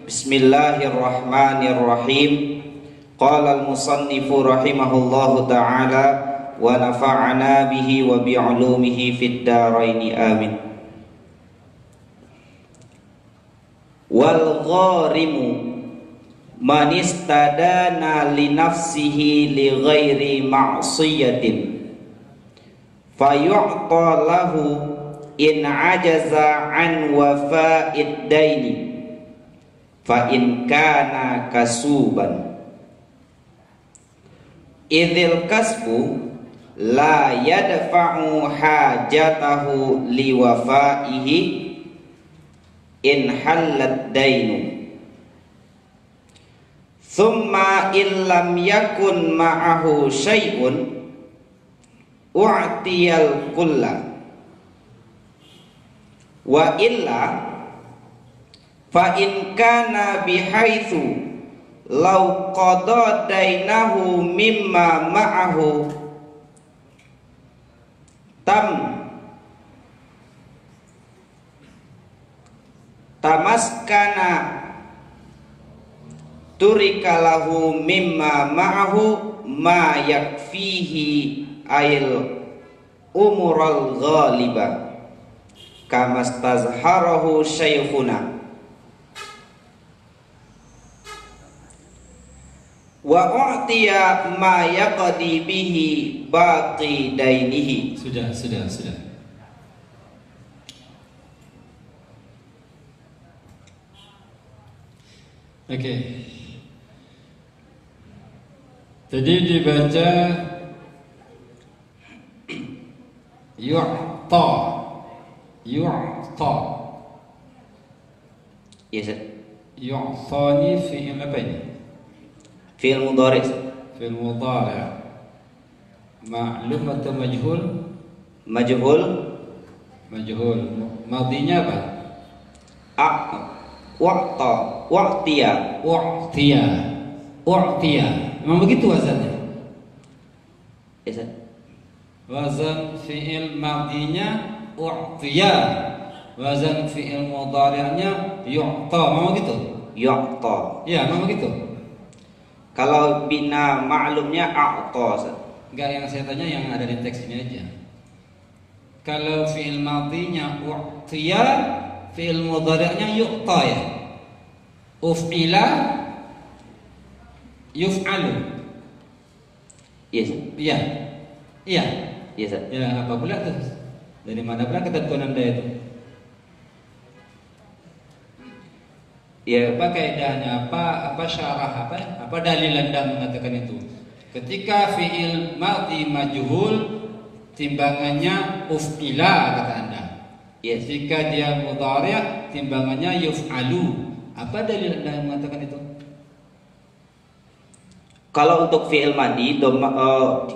Bismillahirrahmanirrahim. Qala al-musannifu rahimahullahu ta'ala wa nafa'ana bihi wa bi'ulumihi fid dharaini amin. Wal gharimu man istadana li nafsihi li ghairi ma'siyatin fayu'ta lahu in ajaza an wafa'id daini fa in kana kasuban. Idzil kasbu la yadfa'u hajatahu liwafaihi in hallat dainu thumma illam yakun ma'ahu syai'un u'tiyal kulla wa illa fa in kana bihaitsu law qada dainahu mimma ma'ahu tamaskana turikalahu mimma ma'ahu ma yakfihi ail umural ghaliba kamastazharahu syaikhuna. Wa u'tiya ma yaqdi bihi baqi dainihi. Sudah. Oke. Tadi dibaca yu'ta. Yes, sir. Yu'tani fi'il apa ini? Fi'il mudhari. Fi'il mudhari'. Ma'lum atau majhul? Majhul. Madinya apa? Wa'tiya. U'tiya. Memang begitu wazannya? Yes, sir. Wazan fi'il madinya u'tiya. Wazan fi'il mudhari'nya yu'ta. Memang gitu? Yu'ta. Ya, memang gitu. Kalau bina ma'lumnya a'ta. Enggak, yang saya tanya yang ada di teks ini aja. Kalau fi'il madinya u'tiya, fi'il mudhari'nya yu'ta ya. Uf'ila yuf'alu. Yes. Iya. Iya. Yes, sir. Ya, apa pula tuh? Dari mana pula ketentuan Anda itu? Ya, Apa kaidahnya? Apa syarah apa dalil Anda mengatakan itu? Ketika fi'il madhi majhul timbangannya uf'ila kata Anda. yes. Jika dia mudhari' timbangannya yuf'alu. Apa dalil Anda yang mengatakan itu? Kalau untuk fi'il madi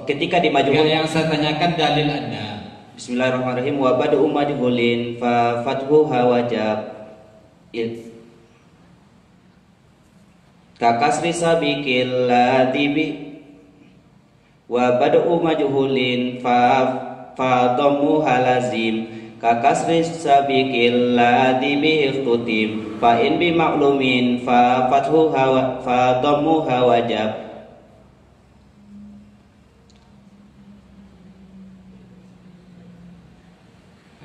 ketika di majhul, Yang saya tanyakan dalil Anda. Bismillahirrahmanirrahim. Wa bada'u majhulin fa fathuha wajab. Ka kasri sabiqil ladibi. Wa bada'u majhulin fa dhammuha lazim. Ka kasri sabiqil ladibi ikhtutim. Fa in bi ma'lumin fa fathuha fa dhammuha wajab.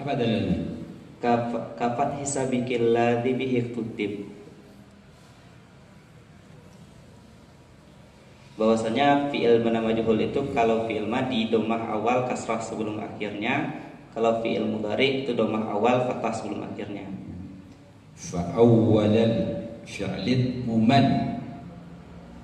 Apa dalilnya? Kafat hisabikil ladzi bihi iktutib. Bahwasanya fi'il mana majhul itu kalau fi'il madi dhammah awal kasrah sebelum akhirnya, kalau fi'il mudhari itu dhammah awal fathah sebelum akhirnya. Fa awwalal fi'lid muman.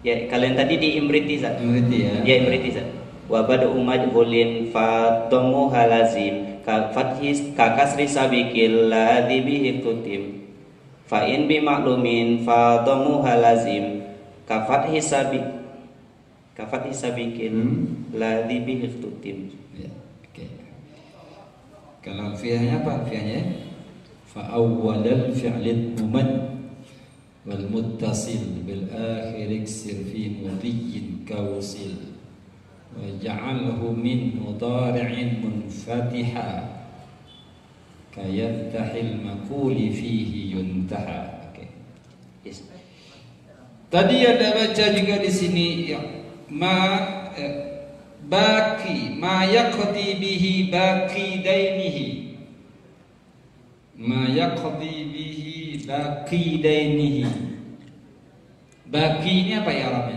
Ya, kalian tadi di imriti Zat. Imriti ya. Ya, imriti Zat. Wa bada'u majhulin fa dhammuha lazim. Ka fathis ka kasri sabiqil ladzi bihi tutim. Fa in bi ma'lumin fa dhammuha lazim. Ka fathis sabiqil ladzi bihi tutim. Ya, oke. Kalau fi'ilnya apa? Fi'ilnya fa awwalal fi'lid muman wal muttasil bil akhir iksir fi mudiyyin kawsil. Waj'alhu min mudhari'in munfatiha kayattahil maquli fihi yuntaha. Oke. Yes. Tadi ada baca juga di sini ya, baki ma yaqdi bihi baki dainihi. Ma yaqdi bihi baki dainihi. Baki ini apa ya Arabnya?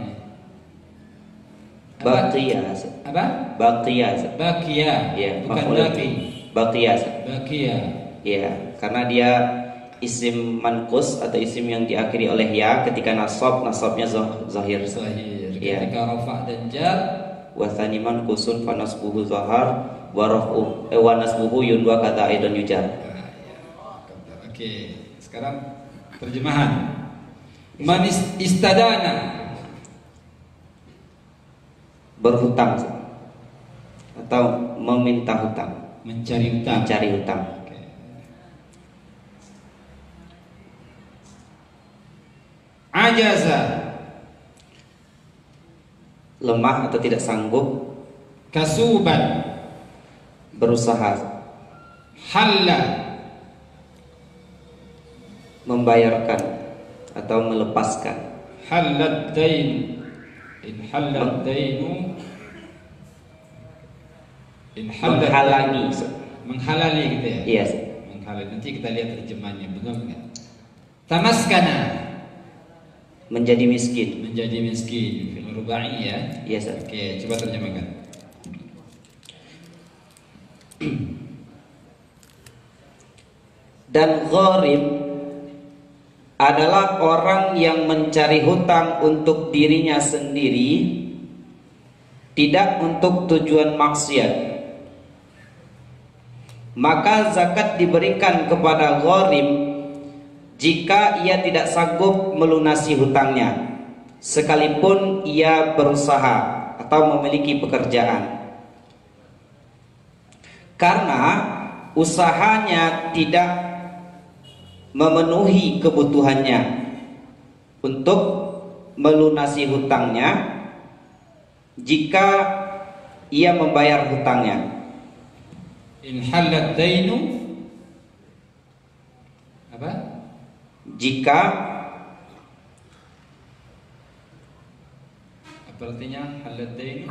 Baqiyah. Apa? Baqiyah. Bakia. Ya, Bukan maf'ul. baki. Baqiyah. Bakia. Ya, karena dia isim manqus atau isim yang diakhiri oleh ya, ketika nasabnya zahir. Sahih. Ya. Ketika rafa' dan jar, Wa tsani manqusun fa nasbuhu zahar wa raf'u wa nasbuhu yunwa kata aidan yujar. Oke, sekarang terjemahan. Man istadana, Berhutang atau meminta hutang, mencari utang. mencari hutang. Oke. Ajaza, Lemah atau tidak sanggup, kasuban, berusaha, halla, membayarkan atau melepaskan. halad dain, in halad dainu, in halad Menghalangi. menghalali gitu ya. Iya. menghalal. Nanti kita lihat terjemahannya, benar nggak? Tamaskana, menjadi miskin. menjadi miskin. Fil rubai ya. Iya, Ustaz. Oke, coba terjemahkan. Dan gharib adalah orang yang mencari hutang untuk dirinya sendiri, tidak untuk tujuan maksiat. Maka zakat diberikan kepada gharib jika ia tidak sanggup melunasi hutangnya, sekalipun ia berusaha atau memiliki pekerjaan. Karena usahanya tidak memenuhi kebutuhannya untuk melunasi hutangnya jika ia membayar hutangnya. In halat dainu apa? Jika Apa artinya halat dainu?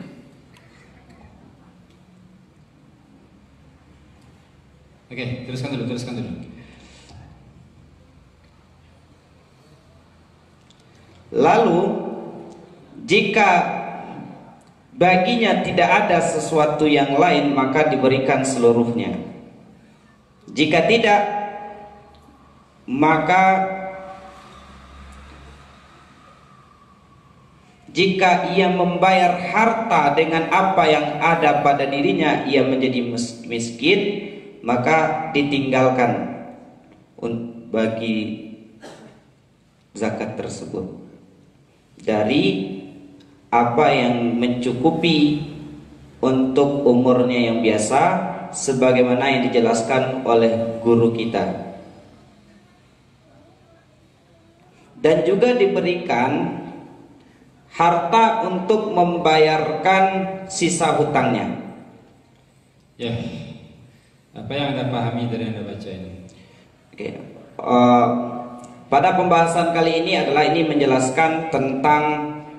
Oke, teruskan dulu. lalu jika baginya tidak ada sesuatu yang lain, maka diberikan seluruhnya. Jika tidak, maka jika ia membayar harta dengan apa yang ada pada dirinya, ia menjadi miskin, maka ditinggalkan bagi zakat tersebut dari apa yang mencukupi untuk umurnya yang biasa, sebagaimana yang dijelaskan oleh guru kita. Dan juga diberikan harta untuk membayarkan sisa hutangnya. Ya. Apa yang Anda pahami dari Anda baca ini? Oke. Pada pembahasan kali ini adalah ini menjelaskan tentang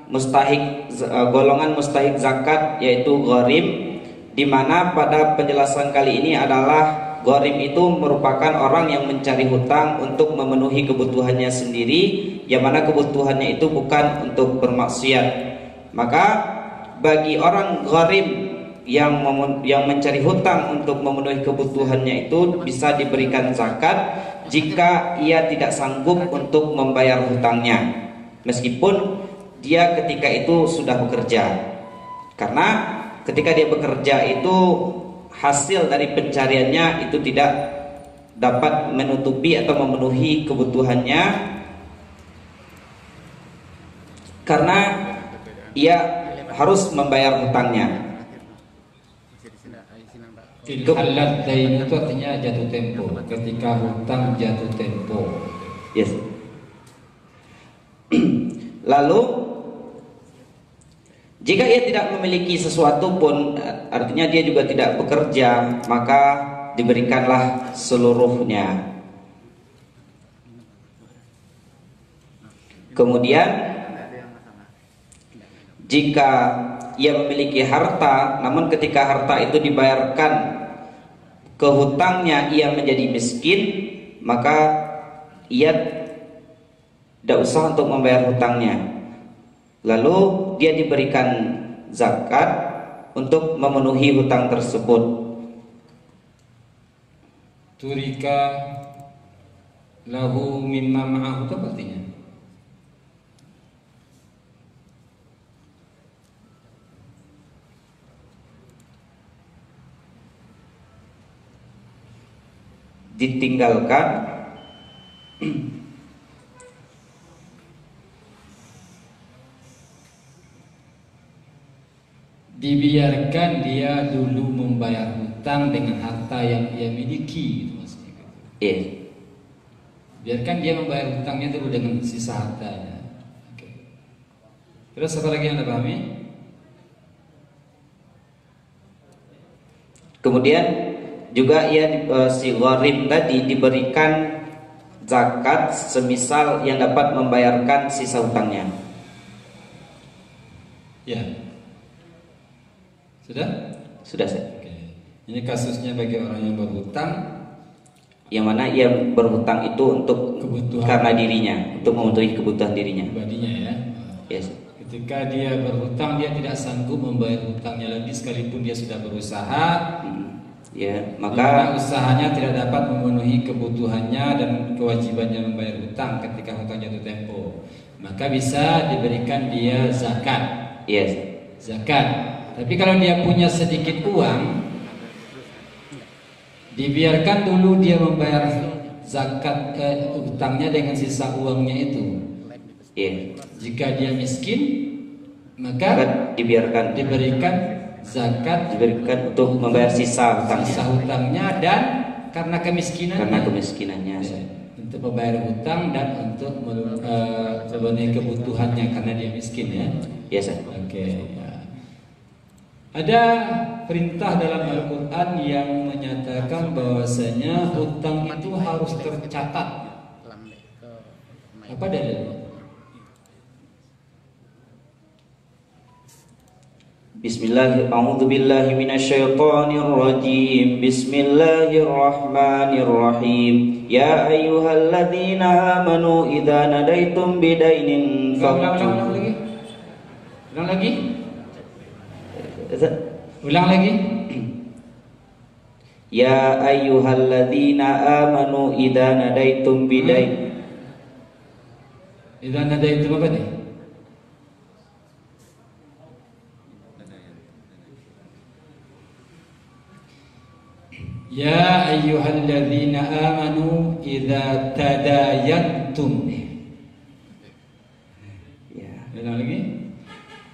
mustahik, golongan mustahik zakat, yaitu gharim, di mana pada penjelasan kali ini adalah gharim itu merupakan orang yang mencari hutang untuk memenuhi kebutuhannya sendiri, yang mana kebutuhannya itu bukan untuk bermaksiat. Maka bagi orang gharim yang mencari hutang untuk memenuhi kebutuhannya itu bisa diberikan zakat jika ia tidak sanggup untuk membayar hutangnya, meskipun dia ketika itu sudah bekerja. Karena ketika dia bekerja itu hasil dari pencariannya itu tidak dapat menutupi atau memenuhi kebutuhannya, karena ia harus membayar hutangnya. Halat dain itu artinya jatuh tempo, ketika hutang jatuh tempo. Yes. Lalu jika ia tidak memiliki sesuatu pun, artinya dia juga tidak bekerja, maka diberikanlah seluruhnya. Kemudian jika ia memiliki harta, namun ketika harta itu dibayarkan ke hutangnya ia menjadi miskin, maka ia tidak usah untuk membayar hutangnya. Lalu dia diberikan zakat untuk memenuhi hutang tersebut. Turika lahu mimma ma'ahu itu apa artinya? Ditinggalkan dibiarkan dia dulu membayar hutang dengan harta yang ia miliki, gitu maksudnya. Yes. Biarkan dia membayar hutangnya dulu dengan sisa hartanya. Oke. Terus apa lagi yang Anda pahami? Kemudian juga ia si gharib tadi diberikan zakat semisal yang dapat membayarkan sisa hutangnya. Ya. Sudah? Sudah, saya. Oke. Ini kasusnya bagi orang yang berhutang, yang mana ia berhutang itu untuk Kebutuhan. karena dirinya, untuk memenuhi kebutuhan dirinya. Pribadinya ya. Yes. Ketika dia berhutang, dia tidak sanggup membayar hutangnya lagi sekalipun dia sudah berusaha. Ya, Maka maka usahanya tidak dapat memenuhi kebutuhannya dan kewajibannya membayar hutang ketika hutang jatuh tempo. Maka bisa diberikan dia zakat. yes. Zakat. Tapi kalau dia punya sedikit uang, dibiarkan dulu dia membayar zakat hutangnya dengan sisa uangnya itu. Iya. Jika dia miskin, maka Maka dibiarkan diberikan zakat diberikan untuk membayar sisa sisa hutangnya hutangnya dan karena kemiskinannya. karena kemiskinannya. Untuk membayar hutang dan untuk memenuhi kebutuhannya karena dia miskin ya. Yes. Oke. Ya. Ada perintah dalam Al-Quran yang menyatakan bahwasanya hutang itu harus tercatat. Apa dalilnya? Bismillahirrahmanirrahim. Bismillahirrahmanirrahim. Ya ayyuhalladzina amanu idza nadaitum bidainin Ulang lagi. Ulang lagi. Ulang lagi. Ya ayyuhalladzina amanu idza nadaitum bidain. Idza nadaitum apa nih? Ya ayyuhalladzina amanu idza tadayantum. Ya. Ulang lagi.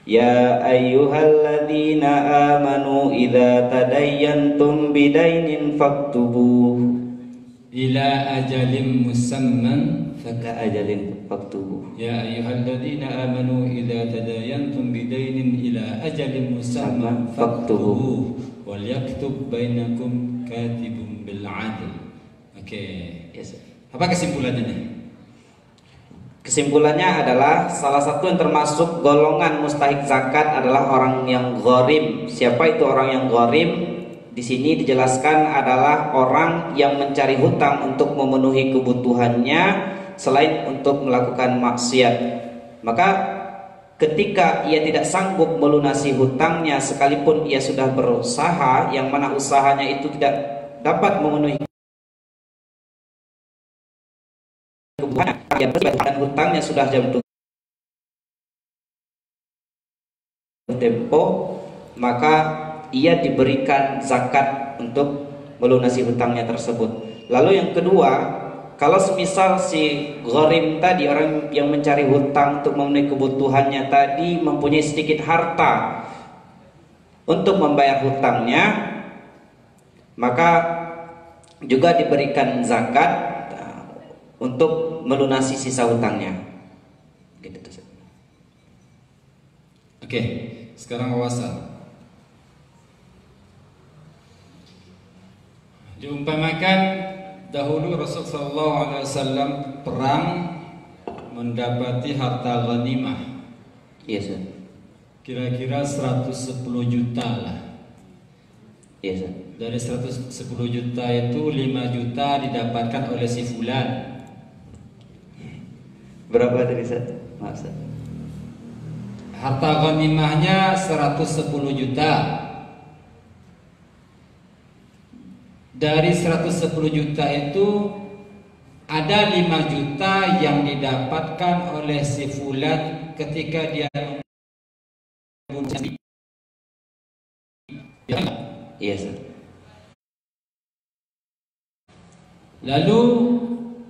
Ya ayyuhalladzina amanu idza tadayyantum bidainin faktubuh Ila ajalin musamman ka ajalin faktubuh. Ya ayyuhalladzina amanu idza tadayantum bidainin ila ajalin musamman faktubuh wal yaktub bainakum katibun bil adl. Oke. Yes. Apa kesimpulannya nih? Kesimpulannya adalah salah satu yang termasuk golongan mustahik zakat adalah orang yang gharim. Siapa itu orang yang gharim? Di sini dijelaskan adalah orang yang mencari hutang untuk memenuhi kebutuhannya selain untuk melakukan maksiat. Maka ketika ia tidak sanggup melunasi hutangnya sekalipun ia sudah berusaha, yang mana usahanya itu tidak dapat memenuhi kebutuhan yang dan hutangnya sudah jatuh tempo, maka ia diberikan zakat untuk melunasi hutangnya tersebut. Lalu yang kedua, kalau semisal si gharim tadi, orang yang mencari hutang untuk memenuhi kebutuhannya tadi, mempunyai sedikit harta untuk membayar hutangnya, maka juga diberikan zakat untuk melunasi sisa hutangnya. Gitu. Oke, sekarang wawasan. Diumpamakan dahulu Rasulullah SAW perang mendapati harta ghanimah. Yes, sir. Kira-kira 110 juta lah. Yes, sir. Dari 110 juta itu 5 juta didapatkan oleh si fulan. Berapa tadi, Sir? Maaf, Sir. Harta ghanimahnya 110 juta. Dari 110 juta itu ada 5 juta yang didapatkan oleh si fulan ketika dia membunuh. Yes, sir. Lalu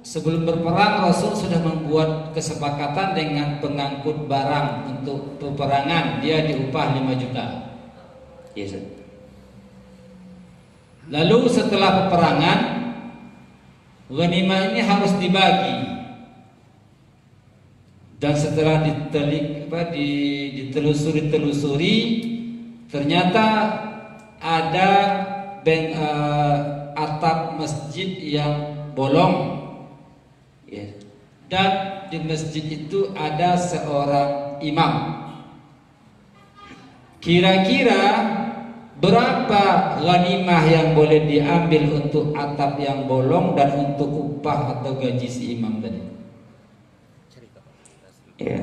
sebelum berperang Rasul sudah membuat kesepakatan dengan pengangkut barang untuk peperangan, dia diupah 5 juta. Yes, sir. Lalu setelah peperangan, ghanimah ini harus dibagi. Dan setelah ditelusuri, ternyata ada atap masjid yang bolong. Yes. Dan di masjid itu ada seorang imam. Kira-kira Berapa ghanimah yang boleh diambil untuk atap yang bolong dan untuk upah atau gaji si imam tadi? Ya.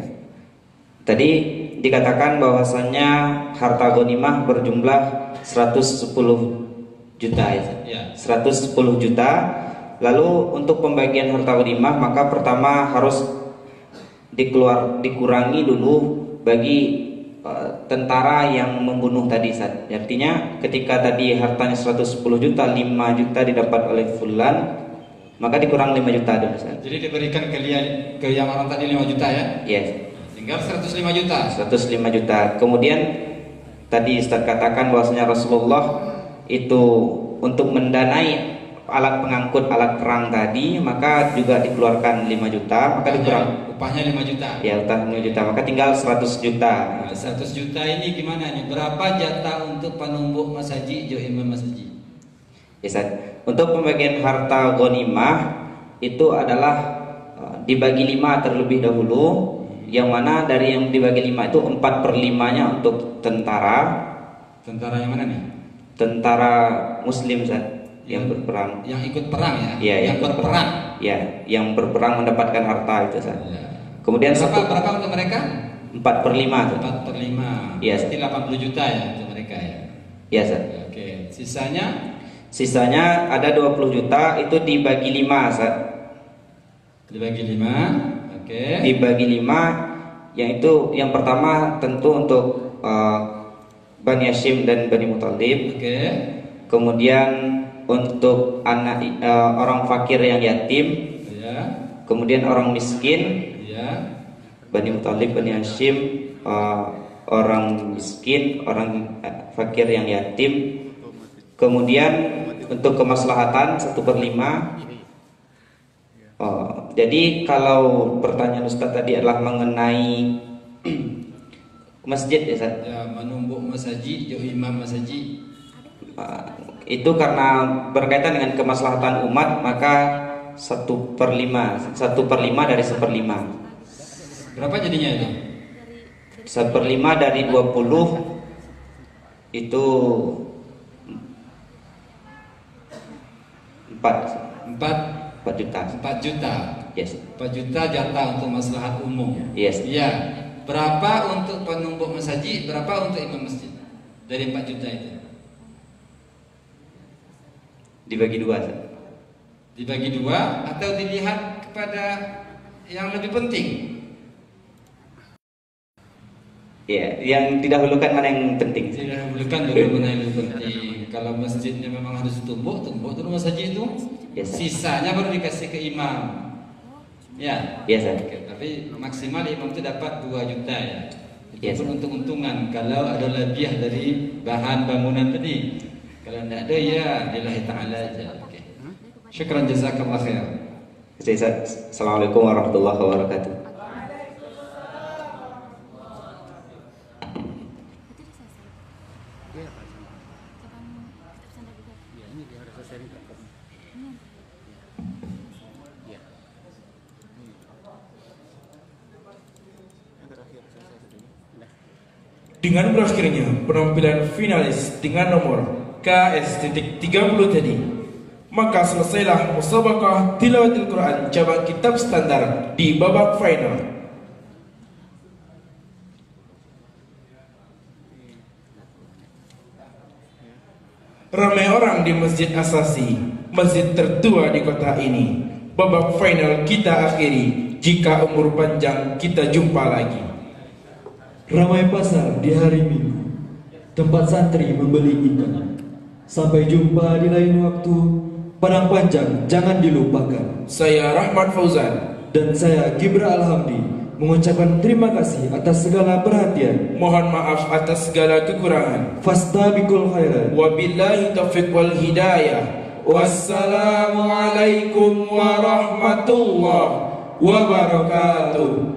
Tadi dikatakan bahwasannya harta ghanimah berjumlah 110 juta ya. 110 juta. Lalu untuk pembagian harta ghanimah maka pertama harus dikurangi dulu bagi tentara yang membunuh tadi. Artinya ketika tadi hartanya 110 juta, 5 juta didapat oleh fulan, maka dikurang 5 juta dulu. Jadi diberikan ke yang orang tadi 5 juta ya? Yes. Tinggal 105 juta. 105 juta. Kemudian tadi Ustaz katakan bahwasanya Rasulullah itu untuk mendanai alat pengangkut alat perang tadi, maka juga dikeluarkan 5 juta, maka dikurang upahnya 5 juta. Ya, upah 5 juta, maka tinggal 100 juta. Nah, 100 juta ini gimana nih? Berapa jatah untuk penumbuk masjid, jo imam masjid? Ya, Ustaz. Untuk pembagian harta ghanimah itu adalah dibagi 5 terlebih dahulu, yang mana dari yang dibagi 5 itu 4/5-nya untuk tentara. Tentara yang mana nih? Tentara muslim, Ustaz. Yang berperang, yang ikut perang ya, ya yang berperang, ya, yang berperang mendapatkan harta itu saja. Ya. Kemudian berapa untuk mereka? 4/5. 4/5. Ya. Pasti 80 juta ya untuk mereka ya. Iya, Sir. Oke. Sisanya ada 20 juta itu dibagi 5, Sir. Dibagi 5. Oke. Dibagi 5, yang itu yang pertama tentu untuk Bani Hashim dan Bani Muthalib. Oke. Kemudian untuk anak orang fakir yang yatim, ya. Kemudian orang miskin, ya. Bani Muthalib, Bani Hashim, orang miskin, orang fakir yang yatim. Kemudian untuk kemaslahatan 1/5. Jadi kalau pertanyaan Ustaz tadi adalah mengenai masjid ya, Ustaz? Ya, menumbuk masjid, jo imam masjid. Itu karena berkaitan dengan kemaslahatan umat, maka 1/5 dari 1/5. Berapa jadinya itu? 1/5 dari 20 itu 4 juta. 4 juta. Yes. 4 juta jatah untuk maslahat umum. Yes. Iya. Berapa untuk penumbuk masjid, berapa untuk imam masjid? Dari 4 juta itu. Dibagi 2. Dibagi 2 atau dilihat kepada yang lebih penting? Ya, yang didahulukan mana yang penting? Didahulukan dulu mana yang lebih penting. Kalau masjidnya memang harus tumbuk dulu masjid itu. Yes, sisanya baru dikasih ke imam. Ya. Yes, Oke, tapi maksimal imam itu dapat 2 juta ya. Itu yes, pun untung-untungan kalau ada lebih dari bahan bangunan tadi. Kalau tidak ada ya lillahi ta'ala aja. Oke. Syukran jazakallah khair. Assalamualaikum warahmatullahi wabarakatuh. Dengan berakhirnya penampilan finalis dengan nomor KS.30 tadi, maka selesailah musabaqah tilawatil Quran cabang kitab standar di babak final. Ramai orang di Masjid Asasi, masjid tertua di kota ini. Babak final kita akhiri, jika umur panjang kita jumpa lagi. Ramai pasar di hari Minggu, tempat santri membeli ikan. Sampai jumpa di lain waktu. Padang Panjang jangan dilupakan. Saya Rahmat Fauzan dan saya Gibra Alhamdi mengucapkan terima kasih atas segala perhatian. Mohon maaf atas segala kekurangan. Fastabiqul khairat. Wabillahi taufiq wal hidayah. Wassalamualaikum warahmatullahi wabarakatuh.